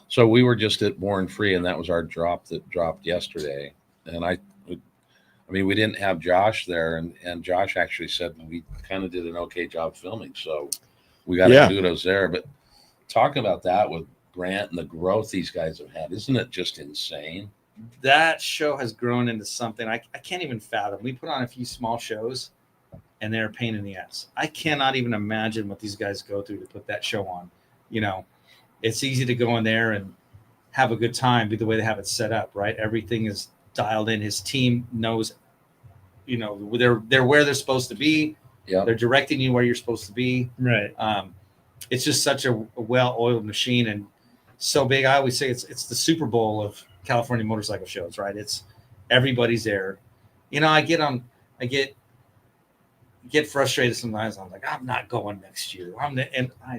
So we were just at Born Free, and that was our drop that dropped yesterday. And we didn't have Josh there, and Josh actually said we kind of did an okay job filming. So we got kudos there. But talking about that with Grant and the growth these guys have had, isn't it just insane? That show has grown into something I can't even fathom. We put on a few small shows, and they're a pain in the ass. I cannot even imagine what these guys go through to put that show on. It's easy to go in there and have a good time, be the way they have it set up, right? Everything is dialed in. His team knows, they're where they're supposed to be. Yeah. They're directing you where you're supposed to be. Right. It's just such a well-oiled machine and so big. I always say it's the Super Bowl of California motorcycle shows, right? It's everybody's there. I get frustrated sometimes. I'm like, I'm not going next year. I'm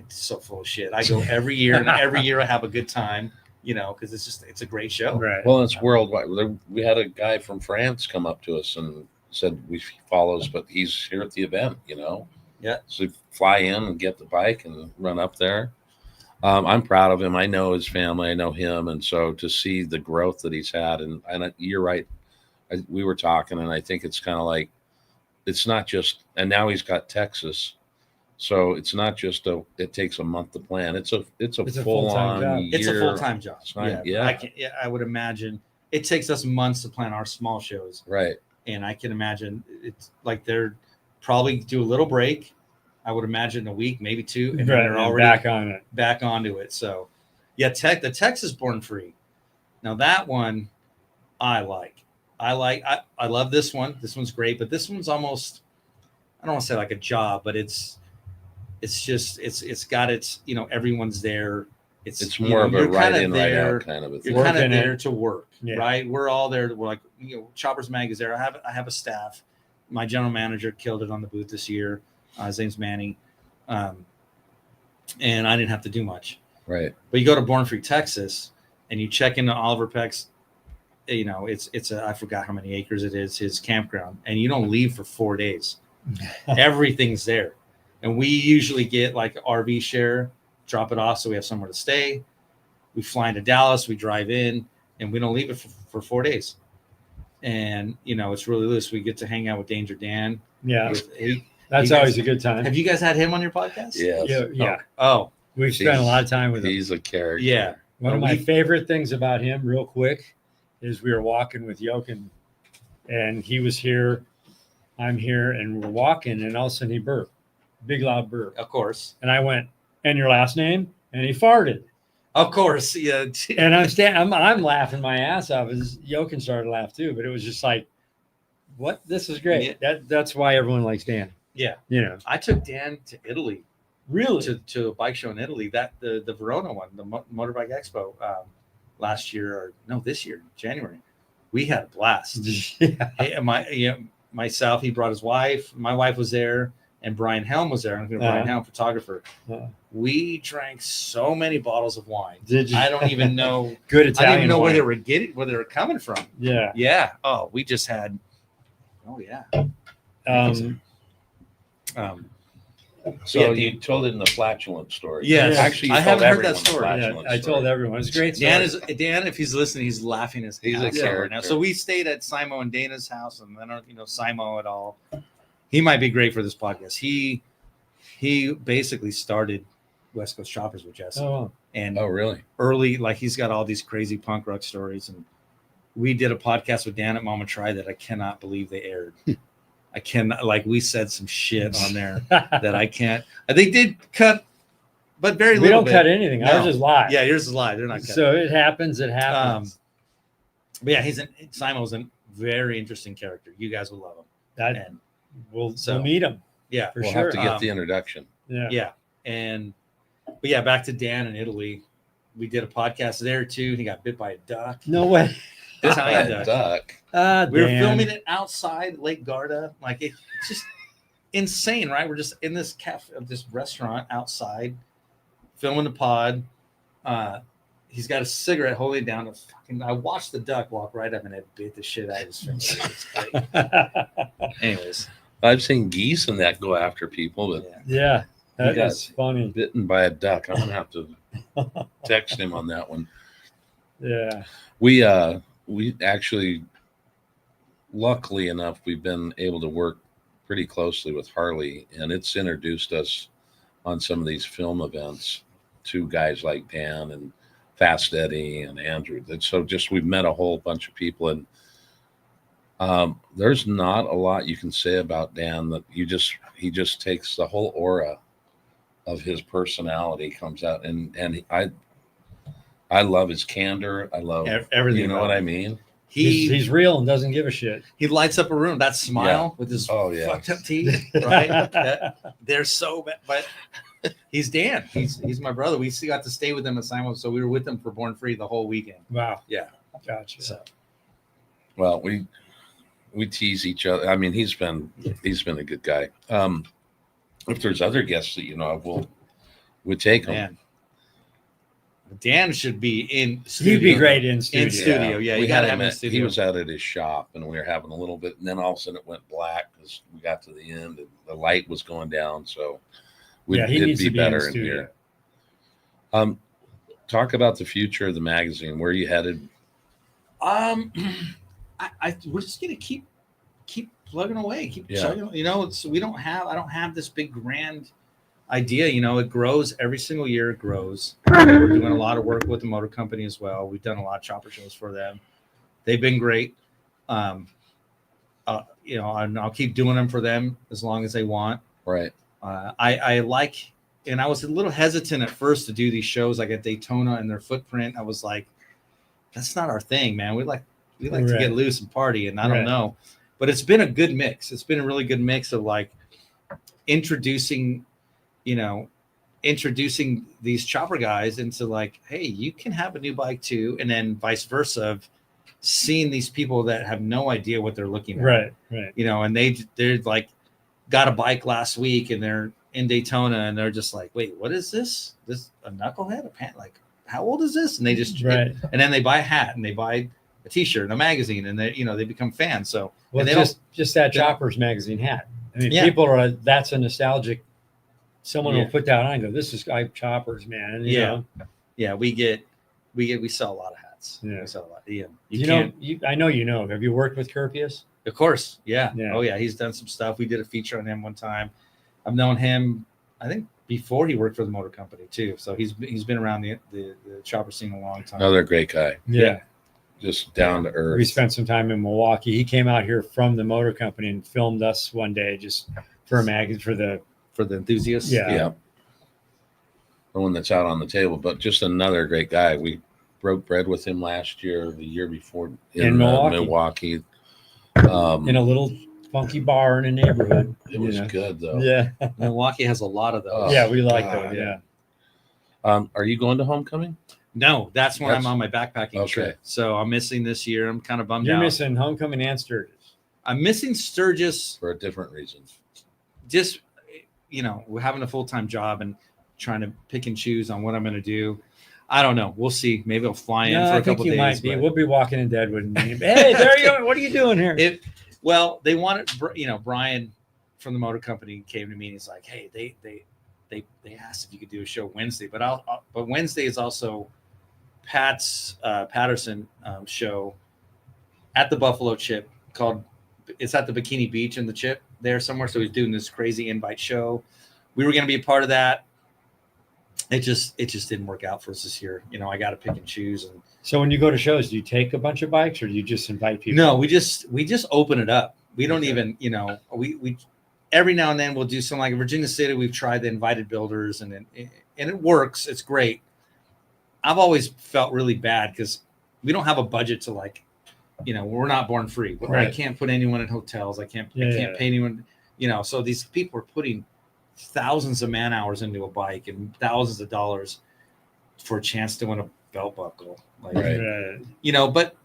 so full of shit. I go every year, and every year I have a good time, because it's a great show. Right. Well, it's worldwide. We had a guy from France come up to us and said he follows, but he's here at the event, Yeah. So fly in and get the bike and run up there. I'm proud of him. I know his family. I know him. And so to see the growth that he's had, and you're right. We were talking, and I think it's kind of like, it's not just, and now he's got Texas. So it's not just it takes a month to plan. It's a full on job. year. It's a full-time job. Yeah. I would imagine it takes us months to plan our small shows. Right. And I can imagine it's like they're probably do a little break. I would imagine a week, maybe 2, and then they're already back onto it. So yeah, the Texas Born Free. Now that one I like. I love this one. This one's great, but this one's almost, I don't want to say like a job, but it's got its, everyone's there. It's more of a right in, right out kind of a thing. You're kind of there to work, right? We're all there. We're like, Choppers Mag is there. I have a staff. My general manager killed it on the booth this year. His name's Manny. And I didn't have to do much. Right. But you go to Born Free, Texas, and you check into Oliver Peck's, I forgot how many acres it is, his campground, and you don't leave for 4 days. Everything's there. And we usually get like an RV share, drop it off so we have somewhere to stay. We fly into Dallas, we drive in, and we don't leave it for 4 days. And, it's really loose. We get to hang out with Danger Dan. Yeah. That's You guys- always a good time. Have you guys had him on your podcast? Yes. Yeah. Oh, We've spent a lot of time with him. He's a character. yeah. One of my favorite things about him, real quick, is we were walking with Jochen, and he was here, I'm here, and we're walking, and all of a sudden he burped, big loud burp, Of course. and I went, "And your last name?" And he farted, Of course. Yeah. and I'm laughing my ass off. As Jochen started to laugh too, but it was just like, "What? This is great." That's why everyone likes Dan. Yeah. You know, I took Dan to Italy really. to a bike show in Italy. That the Verona one, the Motorbike Expo, last year or no, this year, January. We had a blast. Yeah. Hey, myself, he brought his wife. My wife was there, and Brian Helm was there. I'm going to Brian Helm, photographer. We drank so many bottles of wine. Did you? I don't even know. Good I Italian. didn't even know where wine. where they were coming from. Yeah. Yeah. Oh, we just had. Oh yeah. So Yeah, you told it in the flatulent story. Yes. Yeah. Actually, you I told haven't heard that everyone the story. Yeah, flatulent I told story. everyone. It's a great. Dan story. if he's listening, he's laughing his He's a ass off right now. character. So we stayed at Simo and Dana's house, and I don't Simo at all. He might be great for this podcast. He basically started West Coast Choppers with Jesse, Oh, and Oh, really? early, like he's got all these crazy punk rock stories. And we did a podcast with Dan at Mama Try that I cannot believe they aired. I cannot, like, we said some shit on there that I can't. They did cut, but very we little. don't bit. cut anything. No. Ours is live. Yeah, yours is live. They're not cutting. So it happens. It happens. But yeah, Simo's a very interesting character. You guys will love him. That And we'll so- meet him yeah, for We'll sure. have to get Um, the introduction. Yeah. yeah. But yeah, back to Dan in Italy. We did a podcast there too. He got bit by a duck. No way. Italian That duck. duck. We were Dan. filming it outside Lake Garda. Like it's just insane, right? We're just in this this restaurant outside, filming the pod. He's got a cigarette holding it down. To fucking, I watched the duck walk right up and it bit the shit out of his finger. It's great. Anyways, I've seen geese and that go after people, but yeah. Yeah, that got is funny. bitten by a duck. I'm gonna have to text him on that one. Yeah. We actually, luckily enough, we've been able to work pretty closely with Harley, and it's introduced us on some of these film events to guys like Dan and Fast Eddie and Andrew. And so just we've met a whole bunch of people, and there's not a lot you can say about Dan that he just takes the whole aura of his personality comes out, and I love his candor. I love Everything. You know about what I him. mean? He's real and doesn't give a shit. He lights up a room. That smile with his Oh, yeah. fucked up teeth, right? They're so bad, but he's Dan. He's my brother. We got to stay with him at Simon, so we were with him for Born Free the whole weekend. Wow. Yeah. Gotcha. So Well, we tease each other. I mean, he's been a good guy. If there's other guests that you know of, we'll take them. man, Dan should be in studio. He'd be great in studio. In studio. Yeah, you we gotta had have him him in He studio. was out at his shop, and we were having a little bit, and then all of a sudden it went black because we got to the end, and the light was going down. So Yeah, he it'd needs be to be in better in studio. here. Talk about the future of the magazine. Where are you headed? We're just gonna keep plugging away, keep Yeah. chugging. You know, I don't have this big grand idea. You know, it grows every single year. It grows. We're doing a lot of work with the motor company as well. We've done a lot of chopper shows for them. They've been great. You know, and I'll keep doing them for them as long as they want. Right. I like, and I was a little hesitant at first to do these shows like at Daytona and their footprint. I was like, that's not our thing, man. We like to Right. get loose and party, and I don't Right. know. But it's been a good mix. It's been a really good mix of like introducing these chopper guys into like, hey, you can have a new bike too, and then vice versa of seeing these people that have no idea what they're looking at. Right. You know, and they're like got a bike last week and they're in Daytona and they're just like, wait, what is this? This a knucklehead? A pant? Like, how old is this? And they just Right. and then they buy a hat and they buy a t-shirt and a magazine and they become fans. So Well, and they just that Choppers magazine hat. I mean, Yeah. people are that's a nostalgic. Someone Yeah. will put that on and go, "This is Choppers, man." And, you Yeah. know, we sell a lot of hats. Yeah. We sell a lot. Yeah. I know you know. Have you worked with Curpius? Of course. Yeah. Yeah. Oh yeah. He's done some stuff. We did a feature on him one time. I've known him, I think, before he worked for the motor company too. So he's been around the chopper scene a long time. Another great guy, Yeah. just down to earth. We spent some time in Milwaukee. He came out here from the motor company and filmed us one day just for a magazine For the enthusiasts. Yeah. Yeah. The one that's out on the table, but just another great guy. We broke bread with him last year, the year before In Milwaukee. in a little funky bar in a neighborhood. It was good though. Yeah. Milwaukee has a lot of those. Oh, Yeah, we like God. those. Yeah. Are you going to homecoming? No, that's when That's- I'm on my backpacking okay. trip. So I'm missing this year. I'm kind of bummed You're out. missing Homecoming and Sturgis. I'm missing Sturgis. For a different reason. Just, we're having a full-time job and trying to pick and choose on what I'm going to do. I don't know. We'll see. Maybe I'll fly in No, for I a think couple you days. might be. but- We'll be walking in Deadwood. And hey, there you go. What are you doing here? Well, they wanted, Brian from the motor company came to me and he's like, hey, they asked if you could do a show Wednesday, but but Wednesday is also Pat's Patterson show at the Buffalo Chip it's at the Bikini Beach in the Chip there somewhere. So he's doing this crazy invite show. We were going to be a part of that. It just didn't work out for us this year. I got to pick and choose. And So when you go to shows, do you take a bunch of bikes or do you just invite people? no, we just open it up. We don't Okay. even, we every now and then we'll do something like in Virginia City. We've tried the invited builders and it works. It's great. I've always felt really bad because we don't have a budget to we're not born free. I Right. can't put anyone in hotels. I can't Yeah. pay anyone, so these people are putting thousands of man hours into a bike and thousands of dollars for a chance to win a belt buckle. Right. But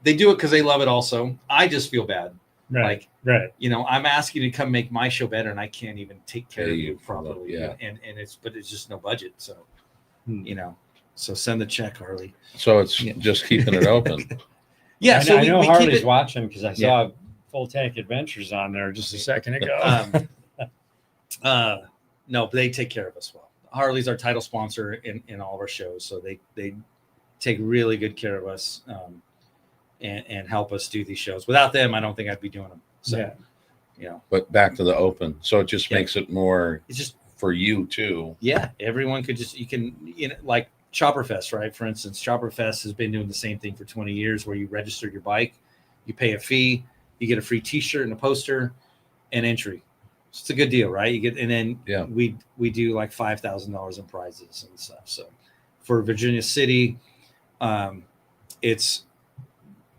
they do it because they love it also. I just feel bad. Right. I'm asking you to come make my show better and I can't even take care Pay of you you for that, properly. yeah. And it's just no budget. So, Hmm. so send the check, Harley. So it's Yeah. just keeping it open. Yeah. I know we Harley's keep it. watching because I saw Full Tank Adventures on there just a second ago. No, but they take care of us well. Harley's our title sponsor in all of our shows. So they take really good care of us and help us do these shows. Without them, I don't think I'd be doing them. So, Yeah. But back to the open. So it just Yeah. makes it more it's just, for you too. yeah, everyone could you can, like Chopper Fest, right? For instance, Chopper Fest has been doing the same thing for 20 years where you register your bike, you pay a fee, you get a free t-shirt and a poster and entry. So it's a good deal, right? And then Yeah. we do like $5,000 in prizes and stuff. So for Virginia City, it's,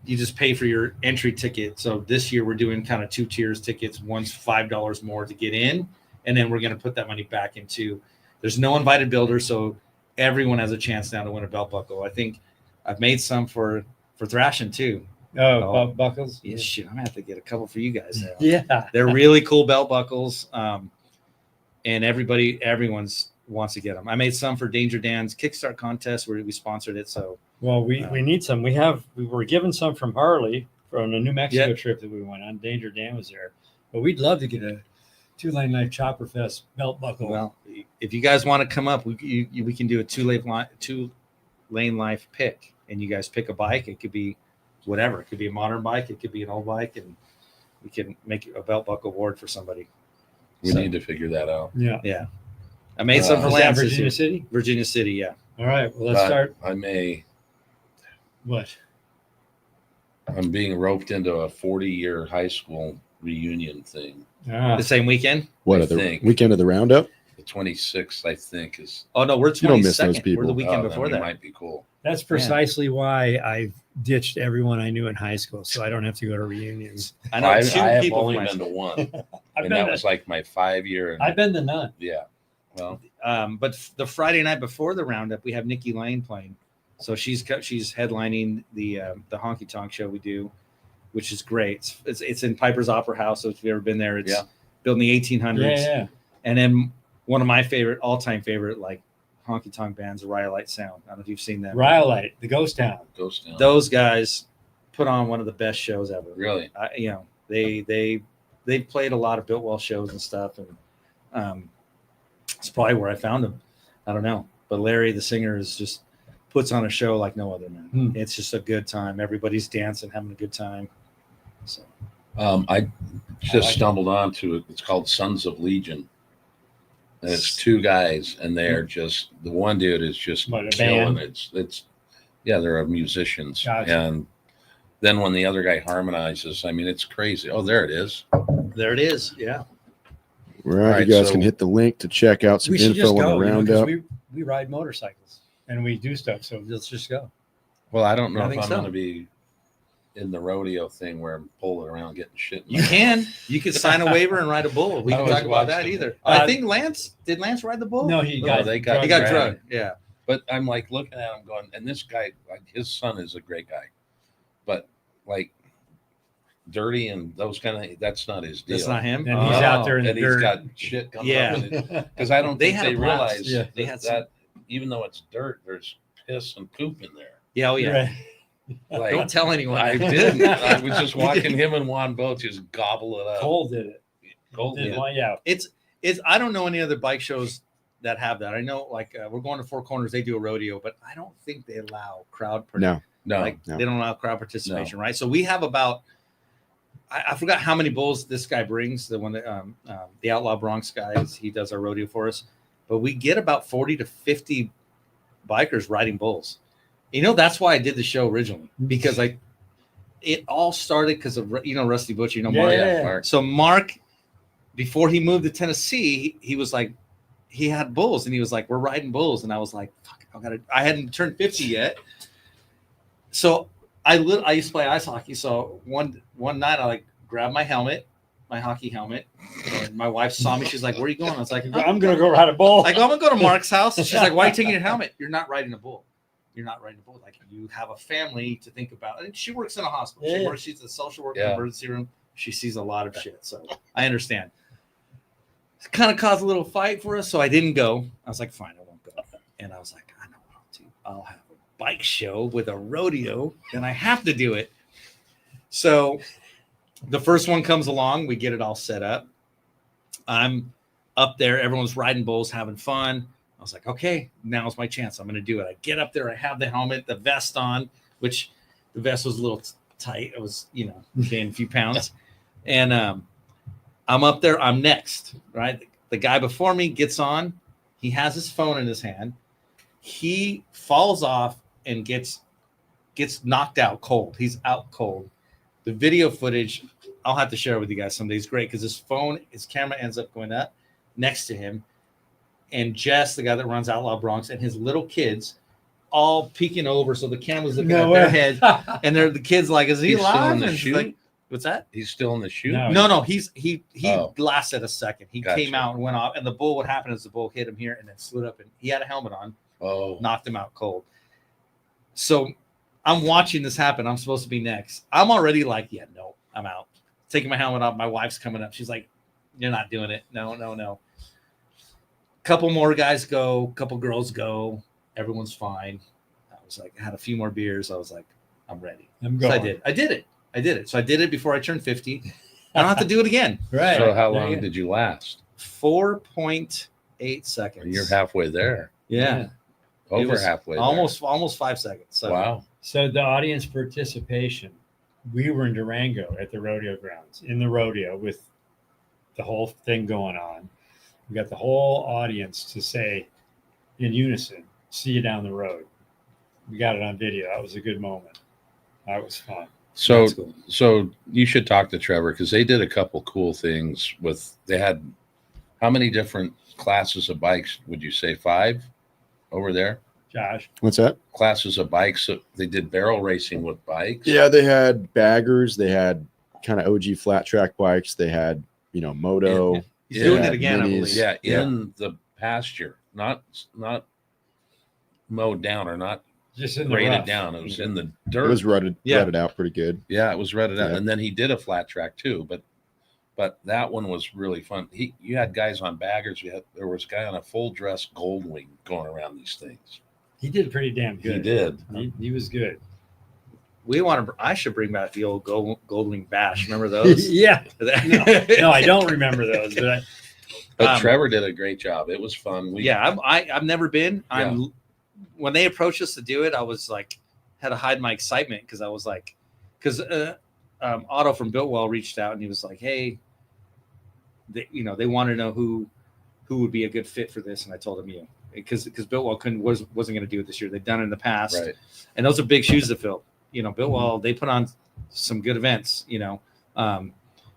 you just pay for your entry ticket. So this year we're doing kind of 2 tiers tickets. One's $5 more to get in. And then we're going to put that money back into, there's no invited builder. So everyone has a chance now to win a belt buckle. I think I've made some for thrashing too. Buckles. Yeah, shit, I'm gonna have to get a couple for you guys now. Yeah. They're really cool belt buckles. And everyone's wants to get them. I made some for Danger Dan's Kickstart contest where we sponsored it. So Well, we need some. We were given some from Harley from a New Mexico Yeah. trip that we went on. Danger Dan was there, but we'd love to get a 2-Lane Life Chopper Fest belt buckle. well, if you guys want to come up, we can do a 2-lane life pick, and you guys pick a bike. It could be whatever. It could be a modern bike. It could be an old bike, and we can make a belt buckle award for somebody. We So- need to figure that out. Yeah. Yeah, I made some for Is that Lance. this Virginia year. City? Virginia City, yeah. All right. Well, let's But start. I'm being roped into a 40-year high school reunion thing. The same weekend. What I are the think. weekend of the roundup? The 26th, I think, is. Oh no, we're 22nd. You don't miss those people. We're the weekend then before we that. might be cool. That's precisely why I ditched everyone I knew in high school, so I don't have to go to reunions. I know I two have people only from my been to one, I've and been that was like my 5-year. I've been the nun. Yeah. Well, But the Friday night before the roundup, we have Nikki Lane playing. So she's headlining the honky tonk show we do, which is great. It's in Piper's Opera House. So if you've ever been there, it's Yeah. built in the 1800s. Yeah. And then one of my all-time favorite like honky tonk bands, Rhyolite Sound. I don't know if you've seen them. Rhyolite, the Ghost Town. Ghost Town. Those guys put on one of the best shows ever. Really? They've played a lot of Biltwell shows and stuff, and it's probably where I found them. I don't know, but Larry, the singer, just puts on a show like no other, man. Hmm. It's just a good time. Everybody's dancing, having a good time. So I just like it. stumbled onto it. It's called Sons of Legion. And it's two guys, and they're just the one dude is just What, a killing. band? It's yeah, they're musicians, Gotcha. and then when the other guy harmonizes, I mean, it's crazy. Oh, there it is. There it is. Yeah. Right, Right, you guys so- can hit the link to check out some We should just info go. on the You know, 'cause roundup. we ride motorcycles and we do stuff. So let's just go. Well, I don't know I if think I'm so. going to be in the rodeo thing where I'm pulling around getting shit. in You my- can. You can sign a waiver and ride a bull. We I can always talk about watched that them. either. Uh, I think Lance ride the bull? No, he No, got they got- He got dragged. drugged. Yeah. But I'm like looking at him going, and this guy, like his son is a great guy, but like dirty and those kind of, that's not his deal. That's not him. And he's out there in the And he's dirt. got shit coming Yeah. up. Because I don't They think had they a blast. realize Yeah. They had some- that even though it's dirt, there's piss and poop in there. Yeah. Oh, yeah. Right. Like, Don't tell anyone. I didn't. I was just You watching didn't. him and Juan both just gobble it up. Cole did it. Cole Did did. one, yeah. It's I don't know any other bike shows that have that. I know like we're going to Four Corners, they do a rodeo, but I don't think they allow crowd No, No, like no. they don't allow crowd participation, right? So we have about I forgot how many bulls this guy brings, the one that the Outlaw Bronx guys, he does our rodeo for us, but we get about 40 to 50 bikers riding bulls. You know, that's why I did the show originally, because it all started because of Rusty Butcher, Mark. Yeah. Mark. So Mark, before he moved to Tennessee, he was like, he had bulls, and he was like, "We're riding bulls," and I was like, "Fuck, I hadn't turned 50 yet." So I used to play ice hockey. So one night I like grabbed my helmet, my hockey helmet, and my wife saw me. She's like, "Where are you going?" I was like, I'm gonna go ride a bull. I go, "I'm gonna go to Mark's house." And she's like, "Why are you taking your helmet? You're not riding a bull. You're not riding a bull. Like you have a family to think about." And she works in a hospital. Yeah. She's a social worker, Yeah. emergency room. She sees a lot of shit, so I understand. It kind of caused a little fight for us, so I didn't go. I was like, "Fine, I won't go." And I was like, "I don't want to. I'll have a bike show with a rodeo, and I have to do it." So the first one comes along. We get it all set up. I'm up there. Everyone's riding bulls, having fun. I was like, okay, now's my chance. I'm going to do it. I get up there. I have the helmet, the vest on, which the vest was a little tight. It was, gaining a few pounds. And I'm up there. I'm next, right? The guy before me gets on. He has his phone in his hand. He falls off and gets knocked out cold. He's out cold. The video footage, I'll have to share with you guys someday. It's great because his camera ends up going up next to him. And Jess, the guy that runs Outlaw Bronx, and his little kids all peeking over. So the camera's looking at their head. And they're the kids like, is he He's still alive? in the And it's chute? like, what's that? He's still in the chute. No. No, he Oh. lasted a second. He Gotcha. came out and went off. And the bull, what happened is the bull hit him here and then slid up. And he had a helmet on, Oh, knocked him out cold. So I'm watching this happen. I'm supposed to be next. I'm already like, yeah, no, I'm out. Taking my helmet off. My wife's coming up. She's like, you're not doing it. No. Couple more guys go. Couple girls go. Everyone's fine. I was like, I had a few more beers. I was like, I'm ready. I'm So going. I did it. So I did it before I turned 50. I don't have to do it again. Right. so how There long you go. did you last? 4.8 seconds. You're halfway there. Yeah. It Over was halfway there. almost 5 seconds. So Wow. So the audience participation, we were in Durango at the rodeo grounds, in the rodeo with the whole thing going on. We got the whole audience to say in unison, "See you down the road." We got it on video. That was a good moment. That was fun. So That's cool. So you should talk to Trevor because they did a couple cool things they had how many different classes of bikes would you say? 5 over there? Josh, What's that? Classes of bikes. So they did barrel racing with bikes. Yeah, they had baggers. They had kind of OG flat track bikes. They had, moto. He's doing Yeah, it again, I minis. believe. Yeah, Yeah. in the pasture, not mowed down or not just in the graded rough. down. It was in the It dirt. was rutted Yeah. out pretty good. Yeah, it was rutted out. Yeah. And then he did a flat track too, but that one was really fun. You had guys on baggers. There was a guy on a full dress Goldwing going around these things. He did pretty damn good. He did. He was good. I should bring back the old Goldwing Bash. Remember those? Yeah. No, I don't remember those, but But Trevor did a great job. It was fun. I've never been. When they approached us to do it, I was like, had to hide my excitement because I was like, Otto from Builtwell reached out and he was like, hey, they want to know who would be a good fit for this. And I told him you, because Builtwell wasn't going to do it this year. They've done it in the past. Right. And those are big shoes to fill. Builtwell, they put on some good events,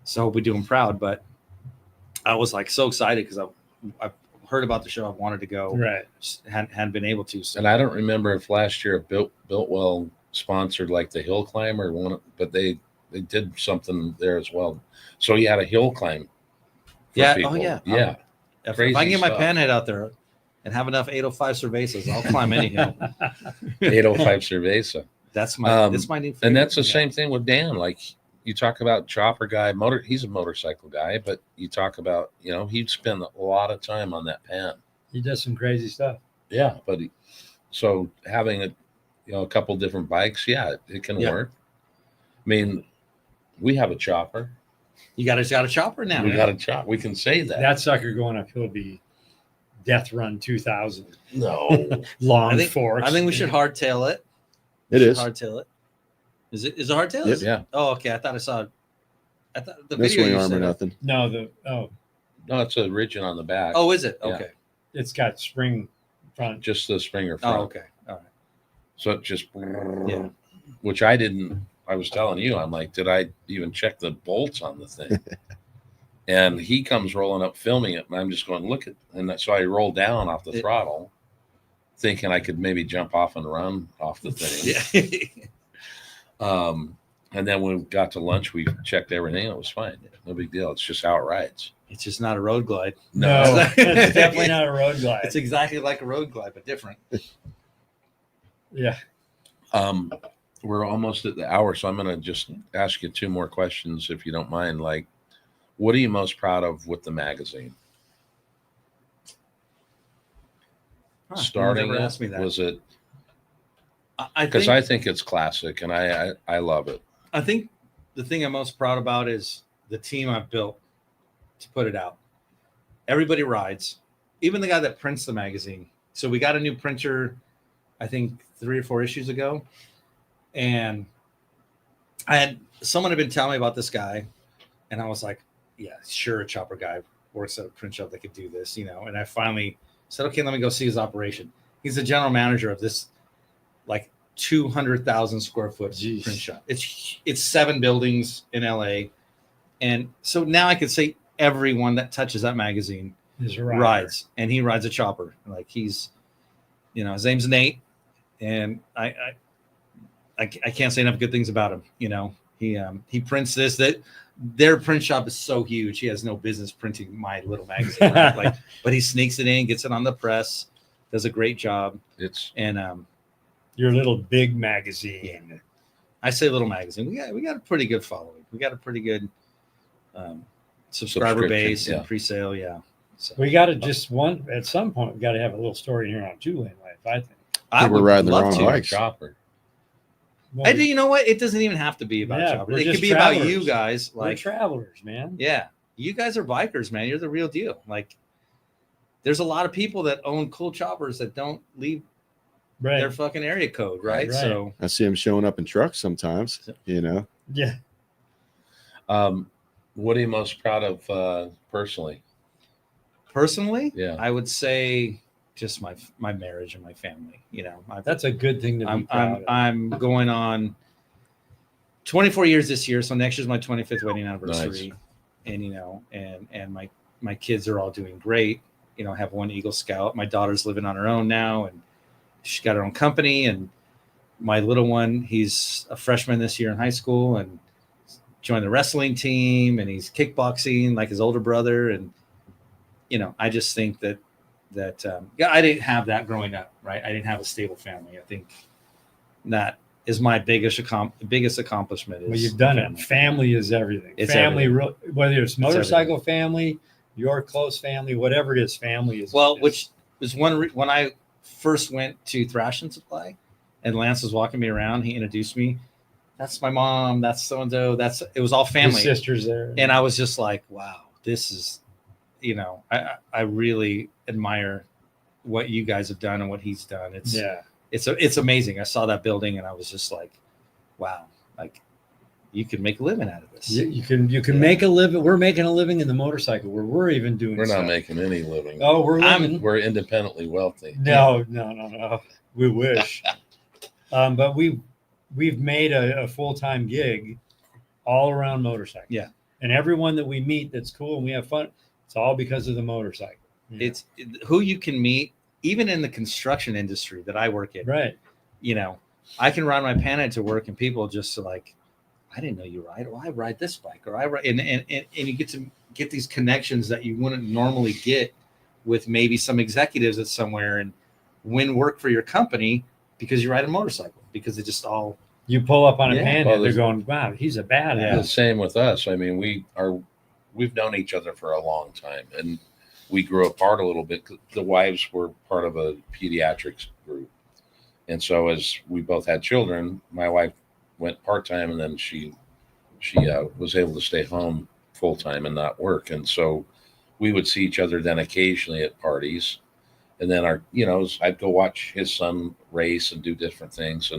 so we do them proud. But I was like so excited because I've heard about the show. I've wanted to go. Right. Just hadn't been able to. So. And I don't remember if last year Builtwell sponsored like the hill climb or one, but they did something there as well. So you had a hill climb. Yeah. People. Oh yeah. Yeah. If Crazy I can get my stuff. panhead out there and have enough 805 cervezas, I'll climb any hill. 805 Cerveza. That's my new favorite. And that's the same thing with Dan. Like you talk about chopper guy, he's a motorcycle guy, but you talk about, he'd spend a lot of time on that pan. He does some crazy stuff. Yeah. But so having a couple different bikes, it can work. I mean, we have a chopper. You got a chopper now. We got a chopper. We can say that. That sucker going uphill would be Death Run 2000. No. Long I think, forks. I think we should hardtail it. It is. Hardtail it. Is it hardtail? Yep. Yeah. Oh, okay. I thought the No video swing you arm or said. nothing. No, No, it's a ridge on the back. Oh, is it? Yeah. Okay. it's got spring front. Just the springer front. Oh, okay. All right. So it just, Yeah. which I didn't. I was telling you, I'm like, did I even check the bolts on the thing? And he comes rolling up, filming it, and I'm just going, look at. And so I rolled down off the throttle, thinking I could maybe jump off and run off the thing. Yeah. And then when we got to lunch, we checked everything. It was fine. No big deal. It's just how it rides. It's just not a road glide. No, it's definitely not a road glide. It's exactly like a road glide, but different. Yeah. We're almost at the hour, so I'm going to just ask you two more questions, if you don't mind. Like, what are you most proud of with the magazine? Starting never it, asked me that. was it? Because I think it's classic, and I love it. I think the thing I'm most proud about is the team I've built to put it out. Everybody rides, even the guy that prints the magazine. So we got a new printer, I think 3 or 4 issues ago. And someone had been telling me about this guy, and I was like, yeah, sure, a chopper guy works at a print shop that could do this, and I finally said, okay, let me go see his operation. He's the general manager of this like 200,000 square foot Jeez. print shop. It's 7 buildings in LA. And so now I could say everyone that touches that magazine rides, and he rides a chopper. Like his name's Nate, and I can't say enough good things about him. He prints this. That their print shop is so huge. He has no business printing my little magazine. Right? But he sneaks it in, gets it on the press, does a great job. And your little big magazine. I say little magazine. We got a pretty good following. We got a pretty good subscriber base and pre-sale. Yeah. So We got to at some point, we got to have a little story here on Two Lane Life, I think. I We're would riding the love wrong to. bikes. Chopper. Well, I do. You know what? It doesn't even have to be about Yeah, chopper. we're It could just be about travelers. you guys. we're Like, travelers, man. yeah, you guys are bikers, man. You're the real deal. Like, there's a lot of people that own cool choppers that don't leave Right. their fucking area code, right? Right. So I see them showing up in trucks sometimes. Yeah. What are you most proud of personally? personally, Yeah. I would say just my marriage and my family. That's a good thing to be proud of. I'm going on 24 years this year, so next year's my 25th wedding anniversary. Nice. And my kids are all doing great. I have one Eagle Scout. My daughter's living on her own now, and she's got her own company. And my little one, he's a freshman this year in high school and joined the wrestling team, and he's kickboxing like his older brother. And I just think that I didn't have that growing up, right? I didn't have a stable family. I think that is my biggest accomplishment. Well, you've done it. Family is everything. It's family, everything. whether it's motorcycle family, your close family, whatever it is, family is. Which was when I first went to Thrash and Supply, and Lance was walking me around. He introduced me. That's my mom. That's so and so. It was all family. His sister's there, and I was just like, wow, this is, I really admire what you guys have done and what he's done. It's amazing. I saw that building and I was just like, wow, like you can make a living out of this. You can make a living. We're making a living in the motorcycle where we're even doing. We're not stuff. making any living. Oh, we're living. We're independently wealthy. No. We wish. But we've made a full-time gig all around motorcycles. Yeah. And everyone that we meet that's cool and we have fun, it's all because of the motorcycle. It's who you can meet, even in the construction industry that I work in. Right. You know, I can ride my Pana to work and people just like, I didn't know you ride. Well, I ride this bike, or I ride, and you get to get these connections that you wouldn't normally get with maybe some executives at somewhere, and win work for your company because you ride a motorcycle, because it just all. You pull up on a Yeah. Panda, Well, they're going, wow, he's a badass. The same with us. I mean, we've known each other for a long time, and we grew apart a little bit. The wives were part of a pediatrics group, and so as we both had children, my wife went part-time, and then she was able to stay home full-time and not work. And so we would see each other then occasionally at parties, and then I'd go watch his son race and do different things,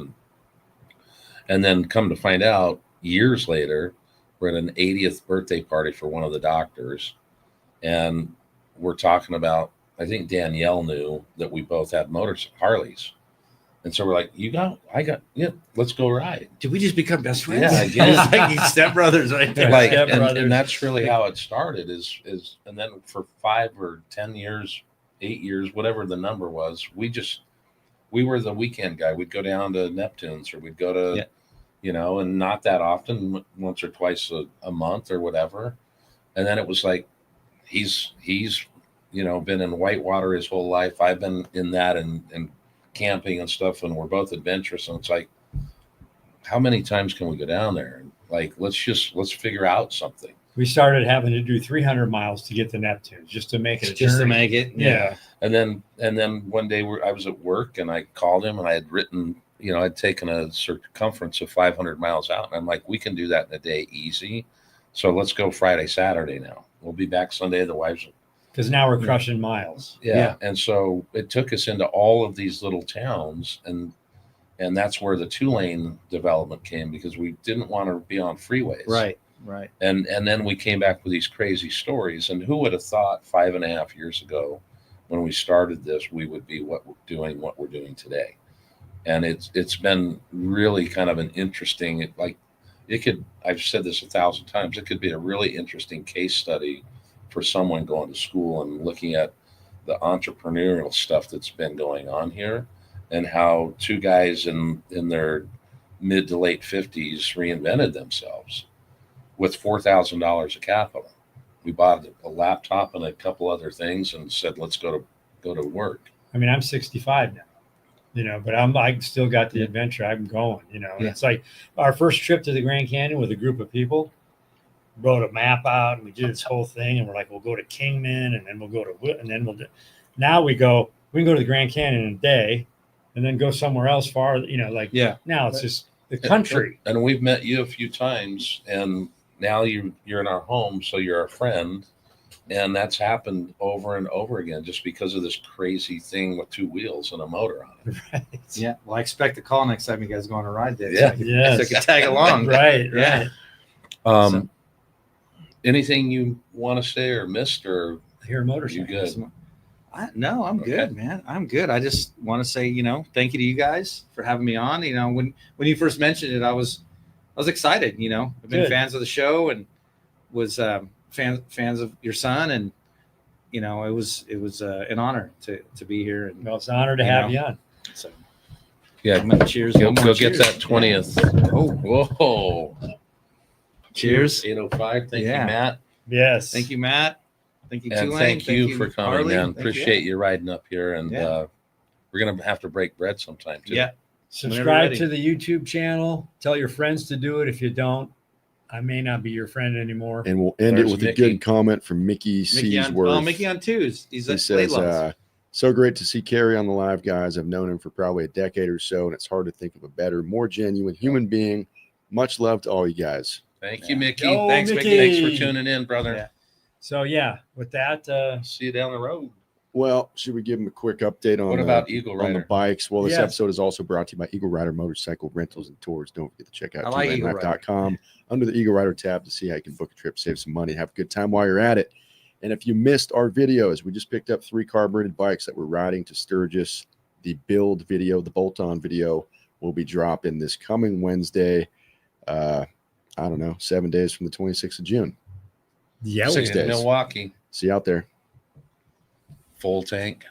and then come to find out years later, we're at an 80th birthday party for one of the doctors, and we're talking about, I think Danielle knew that we both had Harleys. And so we're like, let's go ride. Did we just become best friends? Yeah, I guess. Like stepbrothers right there. Like, Stepbrothers. and that's really how it started is, and then for 5 or 10 years, 8 years, whatever the number was, we were the weekend guy. We'd go down to Neptune's, or we'd go to, and not that often, once or twice a month or whatever. And then it was like, he's been in whitewater his whole life. I've been in that and camping and stuff, and we're both adventurous. And it's like, how many times can we go down there? Like, let's figure out something. We started having to do 300 miles to get to Neptune just to make it a Just to journey. make it. Yeah. And then one day I was at work, and I called him, and I had written, I'd taken a circumference of 500 miles out, and I'm like, we can do that in a day easy. So let's go Friday, Saturday now. We'll be back Sunday. The wives. Because now we're crushing miles. Yeah. And so it took us into all of these little towns, and that's where the 2-lane development came, because we didn't want to be on freeways. Right. And then we came back with these crazy stories. And who would have thought 5.5 years ago, when we started this, we would be what we're doing today. And it's been really kind of an interesting, I've said this 1,000 times, it could be a really interesting case study for someone going to school and looking at the entrepreneurial stuff that's been going on here, and how 2 guys in their mid to late 50s reinvented themselves with $4,000 of capital. We bought a laptop and a couple other things and said, let's go to work. I mean, I'm 65 now, but I still got the adventure. I'm going, and it's like our first trip to the Grand Canyon with a group of people. Wrote a map out, and we did this whole thing, and we're like, we'll go to Kingman, and then we'll go to, and then now we can go to the Grand Canyon in a day, and then go somewhere else far, now it's just the country. And we've met you a few times, and now you're in our home, so you're a friend, and that's happened over and over again just because of this crazy thing with 2 wheels and a motor on it. Right. Yeah. Well, I expect a call next time you guys go on a ride there. Yeah. So I can tag along. Right. Yeah. Anything you want to say or missed, or Here, you motorcycle. good? No, I'm good, Okay. man. I'm good. I just want to say, thank you to you guys for having me on. When you first mentioned it, I was excited. I've been Good. fans of the show and was fans of your son, and it was an honor to be here. And Well, it's an honor to have you on. so, Yeah. I'm gonna cheers. Go one more get cheers. that 20th. Oh, Whoa. cheers. 805. Thank Yeah. you, Matt. Yes. Thank you, Matt. Thank you, And Tulane. thank you for coming, Harley. man. Thank you. Appreciate you riding up here. And Yeah. we're going to have to break bread sometime, too. Yeah. Subscribe ready. to the YouTube channel. Tell your friends to do it. If you don't, I may not be your friend anymore. And we'll end There's it with Mickey. a good comment from Mickey Mickey on, Seasworth. Mickey on twos. He's He at says, Laidlaw's. so great to see Cary on the live, guys. I've known him for probably a decade or so, and it's hard to think of a better, more genuine human being. Much love to all you guys. Thank you, Mickey. Yo, Thanks, Mickey. Thanks for tuning in, brother. Yeah. So, yeah, with that, See you down the road. Well, should we give them a quick update on What about Eagle on the Rider? bikes? Well, this Yes. episode is also brought to you by Eagle Rider Motorcycle Rentals and Tours. Don't forget to check out I like Eagle Rider. twolanelife.com under the Eagle Rider tab to see how you can book a trip, save some money, have a good time while you're at it. And if you missed our videos, we just picked up 3 carbureted bikes that we're riding to Sturgis. The build video, the bolt-on video, will be dropping this coming Wednesday. I don't know, 7 days from the 26th of June. Yeah, 6 In days. Milwaukee, See you out there. full tank.